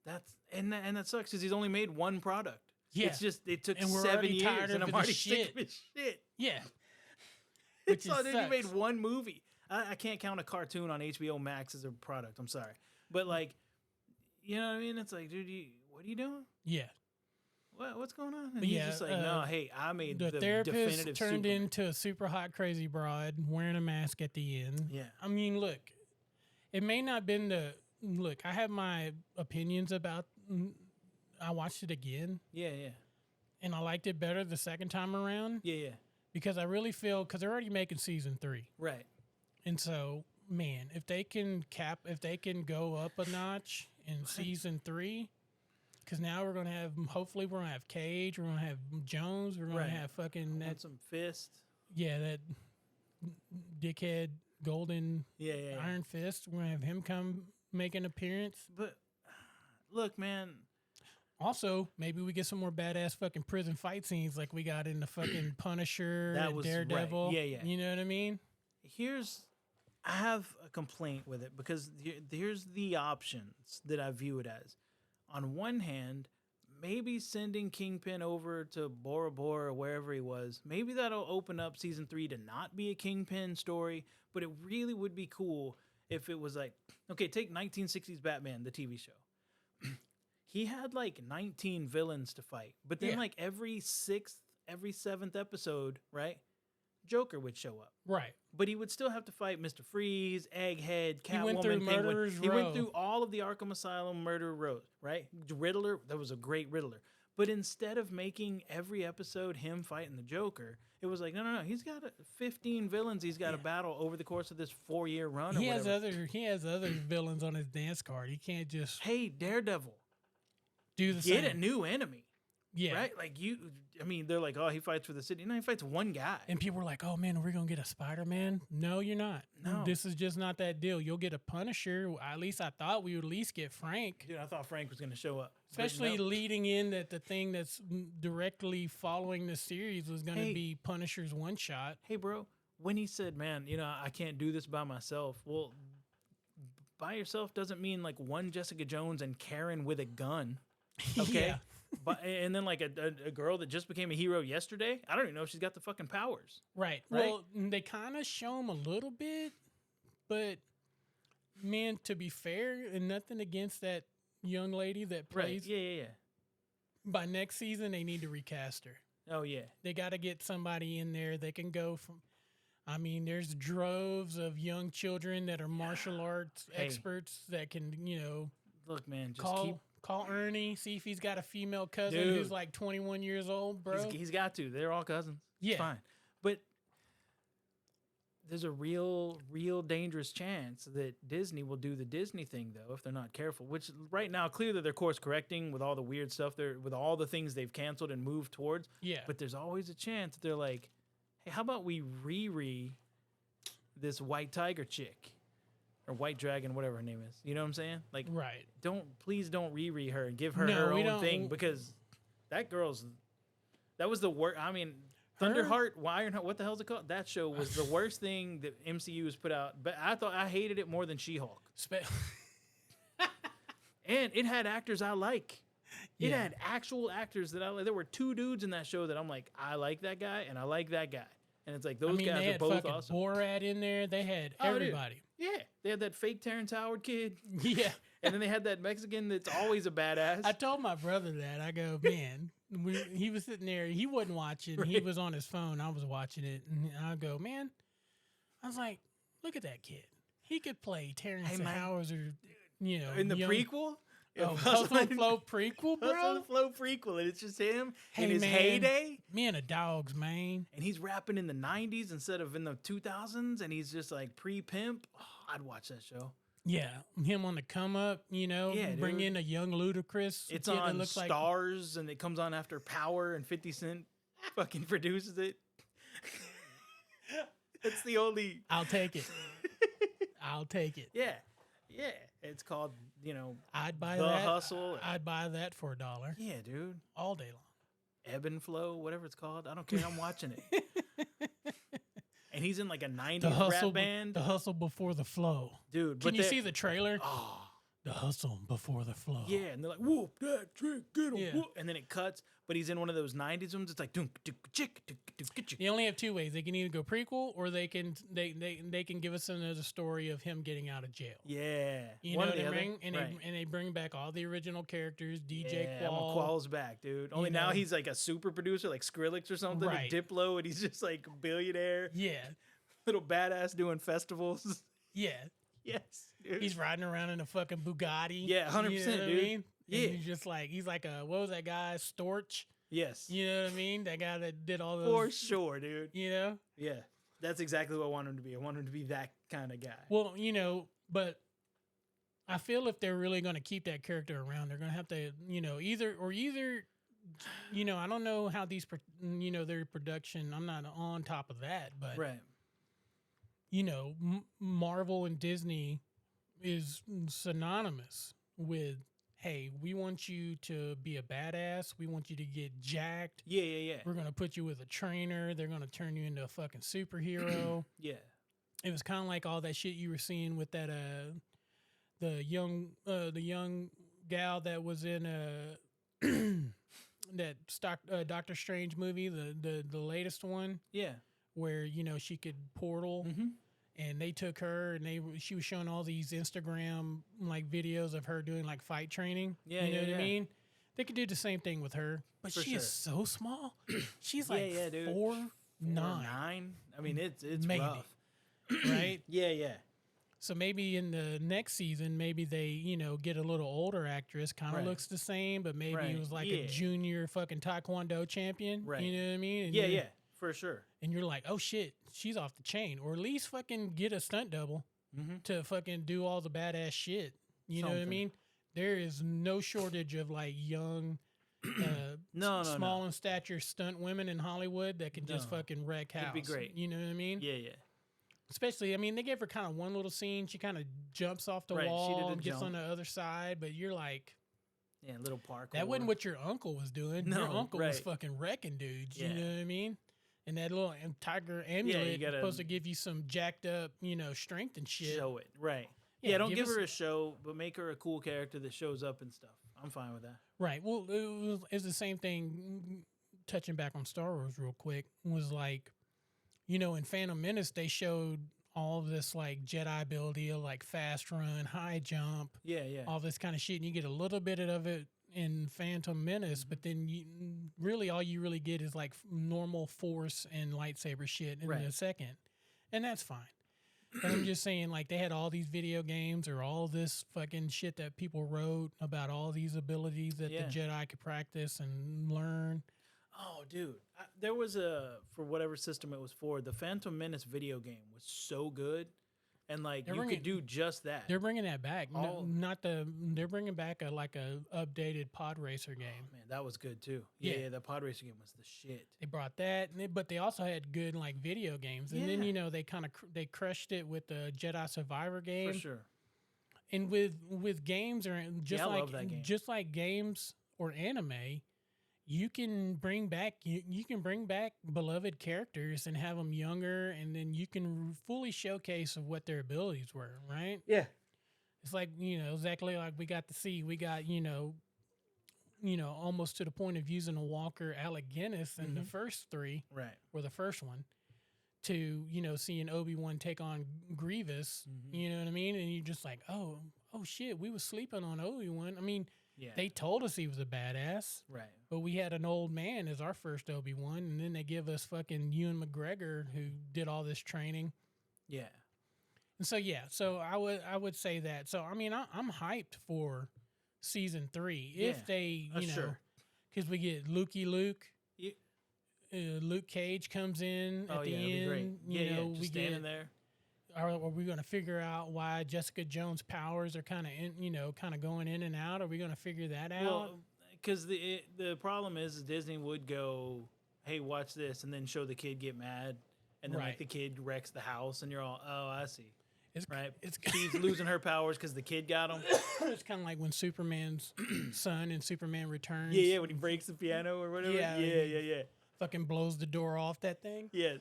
That sucks because he's only made one product. Yeah. It's just it took And we're 7 already years, tired and of I'm his already shit. sick of his shit. Yeah. It's Which all is he made sucks. one movie. I can't count a cartoon on HBO Max as a product. I'm sorry, but like, you know what I mean? It's like, dude, what are you doing? Yeah. What's going on? And But he's yeah, just like, no, hey, I made The the therapist definitive turned Superman. into a super hot crazy broad wearing a mask at the end. Yeah. I mean, look, it may not been look. I have my opinions about. I watched it again, Yeah. and I liked it better the second time around Yeah. because I really feel because they're already making season 3, Right. and so man, if they can go up a notch in season 3. Because now we're gonna have, hopefully, we're gonna have Cage, we're gonna have Jones, we're gonna Right. have fucking Want some fist. that dickhead Golden Yeah. Iron Fist. We're gonna have him come make an appearance. But look, man. Also, maybe we get some more badass fucking prison fight scenes like we got in the fucking Punisher, That and was right. Daredevil. Yeah. You know what I mean? I have a complaint with it because here's the options that I view it as. On one hand, maybe sending Kingpin over to Bora Bora or wherever he was, maybe that'll open up season 3 to not be a Kingpin story, but it really would be cool if it was like, okay, take 1960s Batman, the TV show. He had like 19 villains to fight, but then like every 6th, every 7th episode, right? Joker would show up. Right. But he would still have to fight Mr. Freeze, Egghead, Catwoman, He went through Penguin. Murderer's He Row. went through all of the Arkham Asylum murder rows, right? Riddler, that was a great Riddler. But instead of making every episode him fighting the Joker, it was like, no. He's got 15 villains he's got to battle over the course of this 4-year run. He has other villains on his dance card. He can't just Daredevil, do the get same. a new enemy. Yeah. Right? Like they're like, oh, he fights for the city. No, he fights one guy. And people were like, oh man, we're going to get a Spider-Man. No, you're not. No. This is just not that deal. You'll get a Punisher. At least I thought we would at least get Frank. Dude, I thought Frank was going to show up. Especially leading in that the thing that's directly following the series was going to be Punisher's one shot. Hey, bro, when he said, man, I can't do this by myself. Well, by yourself doesn't mean like one Jessica Jones and Karen with a gun. Okay. Yeah. But and then like a girl that just became a hero yesterday, I don't even know if she's got the fucking powers. Right. Well, they kind of show him a little bit, but man, to be fair, and nothing against that young lady that plays. Right. Yeah. By next season, they need to recast her. Oh yeah. They got to get somebody in there that can go from. I mean, there's droves of young children that are martial arts experts that can, Look, man, just call Ernie, see if he's got a female cousin who's like 21 years old, bro. He's got to. They're all cousins. Yeah. It's fine. But there's a real dangerous chance that Disney will do the Disney thing, though, if they're not careful, which right now, clearly they're course correcting with all the weird stuff with all the things they've canceled and moved towards. Yeah. But there's always a chance that they're like, hey, how about we re this White Tiger chick? Or White Dragon, whatever her name is. You know what I'm saying? Like, right. Please don't re her and give her her own thing, because that was the worst. I mean, Thunderheart, Ironheart, what the hell is it called? That show was the worst thing that MCU has put out. But I hated it more than She-Hulk. And it had actors I like. It had actual actors that I like. There were 2 dudes in that show that I'm like, I like that guy and I like that guy. And it's like, those guys are both awesome. Borat in there. They had everybody. Dude. Yeah. They had that fake Terrence Howard kid. Yeah. And then they had that Mexican that's always a badass. I told my brother that. I go, man, he was sitting there. He wasn't watching. Right. He was on his phone. I was watching it. And I go, man, I was like, look at that kid. He could play Terrence Howard or, in the prequel? Hustle and Flow prequel, bro. Hustle and Flow prequel, and it's just him in his heyday. Me and a dog's man. And he's rapping in the 90s instead of in the 2000s, and he's just like pre-pimp. Oh, I'd watch that show. Yeah, him on the come up, bring in a young Ludacris. It's on Stars, and it comes on after Power, and 50 Cent fucking produces it. It's the only... I'll take it. I'll take it. Yeah. It's called, I'd buy The that. Hustle. I'd buy that for $1. Yeah, dude. All day long. Ebb and Flow, whatever it's called. I don't care. I'm watching it. And he's in like a 90s rap band. The Hustle Before the Flow. Dude. Can you see the trailer? Oh. The Hustle Before the Flow. Yeah, and they're like, whoop, that trick, get him, whoop. And then it cuts, but he's in one of those 90s ones. It's like, dunk, dunk, chick, dunk, dunk, dunk. They only have 2 ways. They can either go prequel, or they can give us another story of him getting out of jail. Yeah. You know what I mean? And they bring back all the original characters. DJ Qual. Qual's back, dude. Only now he's like a super producer, like Skrillex or something, right. Or Diplo, and he's just like a billionaire. Yeah. Little badass doing festivals. Yeah. Yes, dude. He's riding around in a fucking Bugatti. Yeah, 100%, you know what dude. I mean? Yeah. And he's like what was that guy? Storch? Yes. You know what I mean? That guy that did all those. For sure, dude. Yeah. That's exactly what I want him to be. I want him to be that kind of guy. Well, but I feel if they're really going to keep that character around, they're going to have to, either, I don't know how these, their production, I'm not on top of that, but. Right. Marvel and Disney is synonymous with, hey, we want you to be a badass. We want you to get jacked. Yeah. We're going to put you with a trainer. They're going to turn you into a fucking superhero. Yeah. It was kind of like all that shit you were seeing with that, the young gal that was in that Doctor Strange movie, the latest one. Yeah. Where, she could portal. Mm-hmm. And they took her and she was showing all these Instagram like videos of her doing like fight training. Yeah, you know what I mean? They could do the same thing with her, but she is so small. She's like 4'9". I mean, it's maybe rough. right? Yeah. So maybe in the next season, maybe they, get a little older actress, kind of Right. looks the same, but maybe it Right. was like Yeah. a junior fucking Taekwondo champion. Right. You know what I mean? And Yeah, for sure. And you're like, oh shit, she's off the chain. Or at least fucking get a stunt double to fucking do all the badass shit. You know what I Something. mean? There is no shortage of like young, No. small in stature stunt women in Hollywood that can just fucking wreck house. It'd be great. You know what I mean? Yeah. Especially, I mean, they gave her kind of one little scene. She kind of jumps off the Right, she wall did a and gets jump. on the other side, but you're like, Yeah, little parkour. that wasn't what your uncle was doing. No, Your uncle was right. fucking wrecking dudes. You Yeah. know what I mean? And that little tiger amulet is gotta- supposed to give you some jacked up, strength and shit. Show it. Right. Yeah, don't give us- her a show, but make her a cool character that shows up and stuff. I'm fine with that. Right. Well, it's the same thing. Touching back on Star Wars real quick was like, in Phantom Menace they showed all of this like Jedi ability, like fast run, high jump, Yeah. all this kind of shit, and you get a little bit of it in Phantom Menace, but then all you really get is like normal Force and lightsaber shit in the second, and that's fine. But I'm just saying, like, they had all these video games or all this fucking shit that people wrote about all these abilities that the Jedi could practice and learn. Oh, dude. There was for whatever system it was for, the Phantom Menace video game was so good. And, like, you could do just that. They're bringing that back. All- They're bringing back a updated pod racer game. Man, that was good, too. Yeah. Yeah, the pod racing game was the shit. They brought that, but they also had good like video games. And then they kind of they crushed it with the Jedi Survivor game. For sure. And with games or just I like love that game. just like games or anime, you can bring back beloved characters and have them younger, and then you can fully showcase of what their abilities were, right? Yeah. It's like, exactly like we got almost to the point of using a Walker Alec Guinness in the first three, Right. or the first one, to, seeing Obi-Wan take on Grievous, you know what I mean? And you're just like, oh shit, we was sleeping on Obi-Wan. I mean, Yeah. they told us he was a badass, Right. but we had an old man as our first Obi-Wan, and then they give us fucking Ewan McGregor who did all this training. Yeah. And so I would say that. So I mean, I'm hyped for season 3 if they, sure. because we get Luke. Yeah. Luke Cage comes in at the that'd be great. end. Just we standing get. there. Are we going to figure out why Jessica Jones' powers are kind of going in and out? Are we going to figure that out? Well, because the problem is Disney would go, hey, watch this, and then show the kid get mad, and then like Right. the kid wrecks the house, and you're all, oh, I see. It's Right? It's She's losing her powers because the kid got them. it's kind of like when Superman's son in Superman Returns. Yeah, when he breaks the piano or whatever. Yeah, Yeah. Fucking blows the door off that thing. Yes.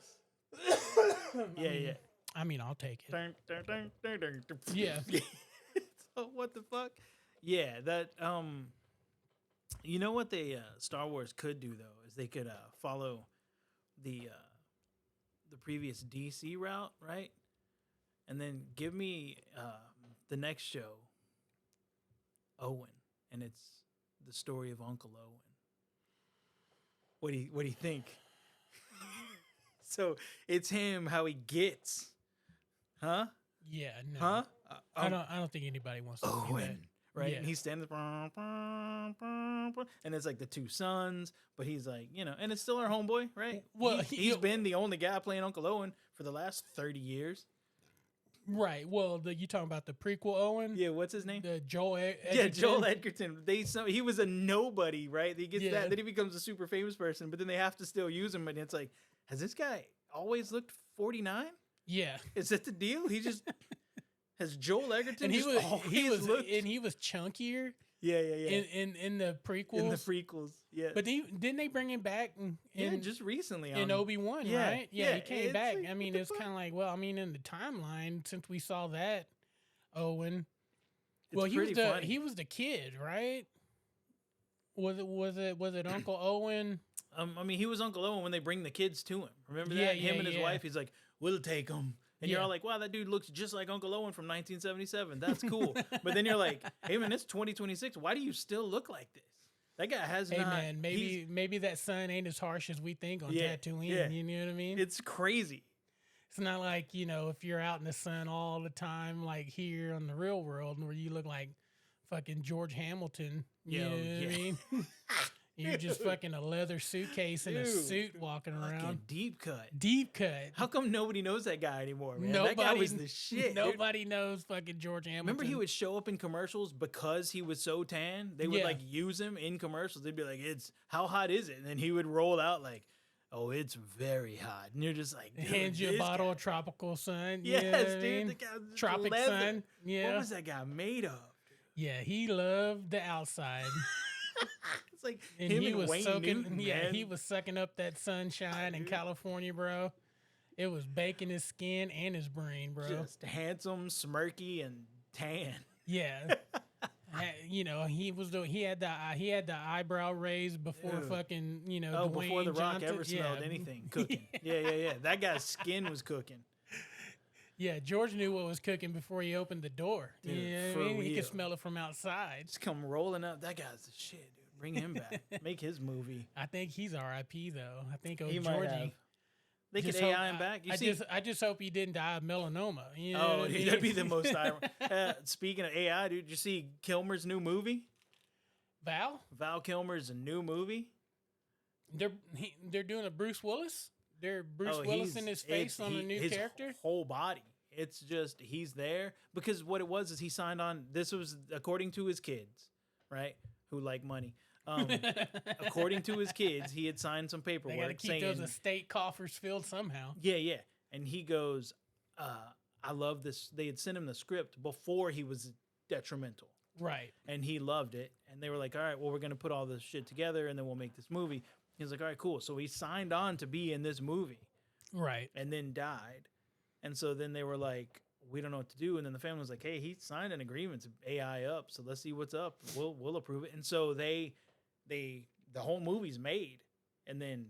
Yeah. I mean, I'll take it. Dun, dun, dun, dun, dun, dun. Yeah. So what the fuck? Yeah, that you know what they Star Wars could do though is they could follow the previous DC route, right? And then give me the next show, Owen, and it's the story of Uncle Owen. What do you think? So it's him, how he gets, huh? Yeah. No. Huh? I don't think anybody wants to see that. Owen, right? Yeah. And he's standing there, and it's like the two sons, but he's like, and it's still our homeboy, right? Well, he's been the only guy playing Uncle Owen for the last 30 years. Right. Well, you talking about the prequel Owen? Yeah, what's his name? The Joel Edgerton? Yeah, Joel Edgerton. He was a nobody, right? He gets Yeah. that, then he becomes a super famous person, but then they have to still use him, and it's like, has this guy always looked 49? Yeah. Is that the deal? He just has Joel Edgerton And he just always looked. was chunkier Yeah. in the prequels. In the prequels, yeah. But didn't they bring him back in just recently in Obi-Wan, Yeah, right? Yeah, he yeah, came it's back. like, I mean, what the it's fuck? kind of like, well, I mean, in the timeline, since we saw that Owen, It's well, pretty funny. he was the kid, right? Was it Uncle Owen? I mean, he was Uncle Owen when they bring the kids to him. Remember Yeah, that? Him yeah, and his yeah. wife. He's like, "We'll take him," and you're Yeah. all like, "Wow, that dude looks just like Uncle Owen from 1977. That's cool." But then you're like, "Hey man, it's 2026. Why do you still look like this?" That guy has Hey not. man, maybe that sun ain't as harsh as we think on Yeah, Tatooine. yeah. You know what I mean? It's crazy. It's not like, you know, if you're out in the sun all the time, like here on the real world, where you look like fucking George Hamilton. You know what I mean? You're just fucking a leather suitcase and a suit walking around. Deep cut. Deep cut. How come nobody knows that guy anymore, man? That guy was the shit. Nobody knows fucking George Hamilton. Remember he would show up in commercials because he was so tan? They would like use him in commercials. They'd be like, "It's how hot is it?" And then he would roll out like, "Oh, it's very hot." And you're just like, hands you a bottle of Tropical Sun. Yes, dude. The guy was just Tropic leather. Sun. Yeah. What was that guy made of? Yeah, he loved the outside. It's like and him he and was Wayne soaking. Newton, Yeah, man. he was sucking up that sunshine in California, bro. It was baking his skin and his brain, bro. Just handsome, smirky, and tan. Yeah. You know, he had the eyebrow raised before fucking, you know, Oh, Dwayne before The Rock Johnson. ever smelled anything cooking. Yeah. That guy's skin was cooking. Yeah, George knew what was cooking before he opened the door. Dude, you know for what I mean? He real. could smell it from outside. Just come rolling up. That guy's the shit, dude. Bring him back. Make his movie. I think he's R.I.P. though. I think He might Georgie. have. They could Just AI hope- him back. I just hope he didn't die of melanoma. You know Oh, what I mean? that'd be the most ironic. Speaking of AI, dude, did you see Kilmer's new movie? Val? Val Kilmer's new movie. They're doing a Bruce Willis. They're Bruce Willis in his face on a new his character. Whole body. It's just he's there because what it was is he signed on. This was according to his kids, right? Who like money. According to his kids, he had signed some They paperwork got to keep saying, those estate coffers filled somehow. Yeah. And he goes, I love this. They had sent him the script before he was detrimental. Right. And he loved it. And they were like, all right, well, we're going to put all this shit together and then we'll make this movie. He was like, all right, cool. So he signed on to be in this movie. Right. And then died. And so then they were like, we don't know what to do. And then the family was like, hey, he signed an agreement to AI up. So let's see what's up. We'll approve it. And so the whole movie's made. And then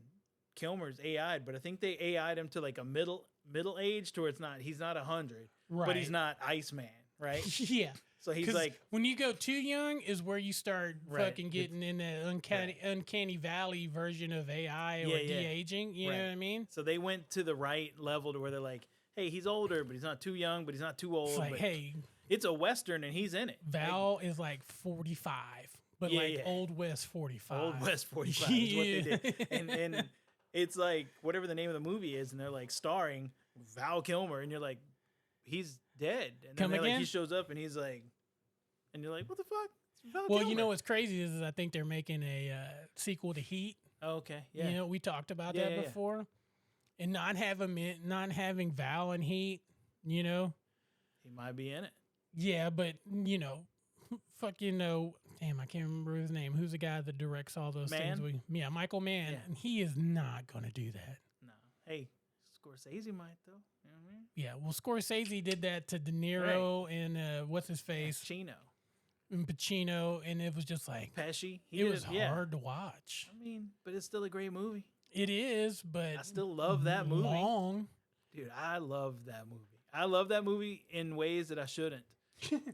Kilmer's AI'd, but I think they AI'd him to like a middle age to where he's not 100, Right. but he's not Iceman, right? Yeah. So he's 'Cause like, when you go too young is where you start Right. fucking getting in the uncanny valley version of AI or de-aging. You know what I mean? so they went to the right level to where they're like, hey, he's older, but he's not too young, but he's not too old. It's like, but hey, it's a Western and he's in it. Val is like 45, but like Old West 45. Old West 45 is what they did. And it's like whatever the name of the movie is, and they're like starring Val Kilmer, and you're like, he's dead. And then like, he shows up and he's like, and you're like, what the fuck? It's Val Well, Kilmer. you know what's crazy is I think they're making a sequel to Heat. Oh, okay, yeah. You know, we talked about that before. And not having Val in Heat, you know. He might be in it. Yeah, but you know, fucking damn, I can't remember his name. Who's the guy that directs all those things? Michael Mann. Yeah. And he is not gonna do that. No. Hey, Scorsese might though. You know what I mean? Yeah, well, Scorsese did that to De Niro and what's his face, Chino. and Pacino, and it was just like Pesci. it was hard to watch. I mean, but it's still a great movie. It is, but I still love that movie. Long. Dude, I love that movie. I love that movie in ways that I shouldn't.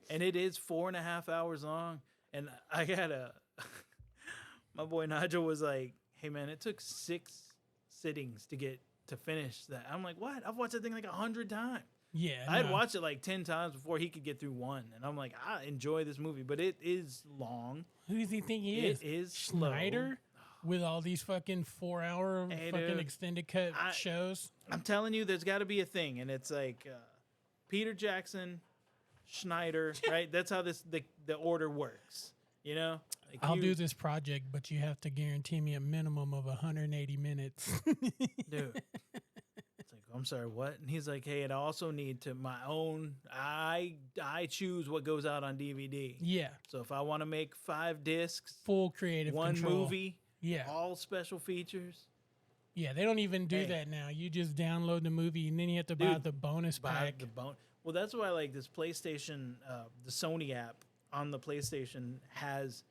And it is 4.5 hours long. And I got my boy Nigel was like, hey man, it took 6 sittings to finish that. I'm like, what? I've watched that thing like 100 times. Yeah. I'd watched it like 10 times before he could get through one. And I'm like, I enjoy this movie, but it is long. Who does he think he is? It is Schneider? With all these fucking 4-hour fucking extended cut shows. I'm telling you, there's got to be a thing, and it's like Peter Jackson, Schneider, right? That's how the order works, you know. Like I'll do this project, but you have to guarantee me a minimum of 180 minutes. dude. It's like, I'm sorry, what? And he's like, hey, and I also need to my own. I choose what goes out on DVD. Yeah, So if I want to make 5 discs, full creative one control. movie, Yeah, all special features. yeah. They don't even do Hey. that now. You just download the movie and then you have to buy Dude, the bonus pack. Well, that's why like this PlayStation, the Sony app on the PlayStation has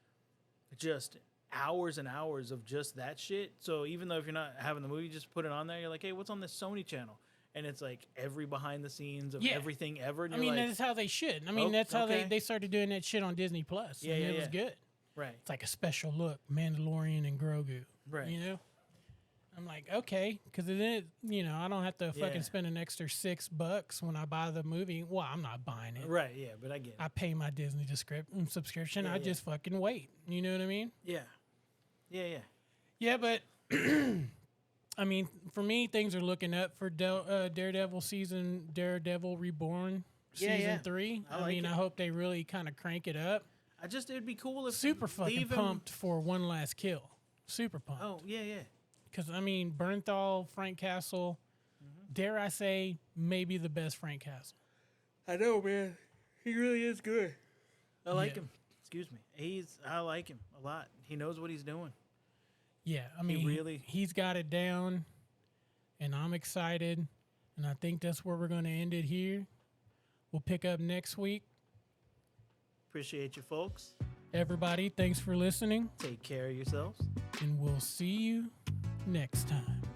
just hours and hours of just that shit. So even though if you're not having the movie, just put it on there. You're like, hey, what's on this Sony channel? And it's like every behind the scenes of everything ever. And I mean, like, that's how they should. I mean, that's how they started doing that shit on Disney Plus. Yeah, and yeah, it was yeah. good. right, It's like a special look, Mandalorian and Grogu. right. You know? I'm like, okay, because then I don't have to fucking Yeah. spend an extra $6 when I buy the movie. Well, I'm not buying it. Right, yeah, but I get it. I pay my Disney subscription. Yeah, I yeah. just fucking wait. You know what I mean? Yeah. Yeah, yeah. Yeah, but I mean, for me, things are looking up for Daredevil Reborn Yeah, season yeah. 3. I like it. I hope they really kind of crank it up. It'd be cool if Super fucking leave him- pumped for one last kill. Super pumped. Oh, yeah, yeah. Because, I mean, Bernthal, Frank Castle, dare I say, maybe the best Frank Castle. I know, man. He really is good. I like Yeah. him. Excuse me. I like him a lot. He knows what he's doing. Yeah, I mean, really- he's got it down, and I'm excited, and I think that's where we're going to end it here. We'll pick up next week. Appreciate you, folks. Everybody, thanks for listening, Take care of yourselves. and we'll see you next time.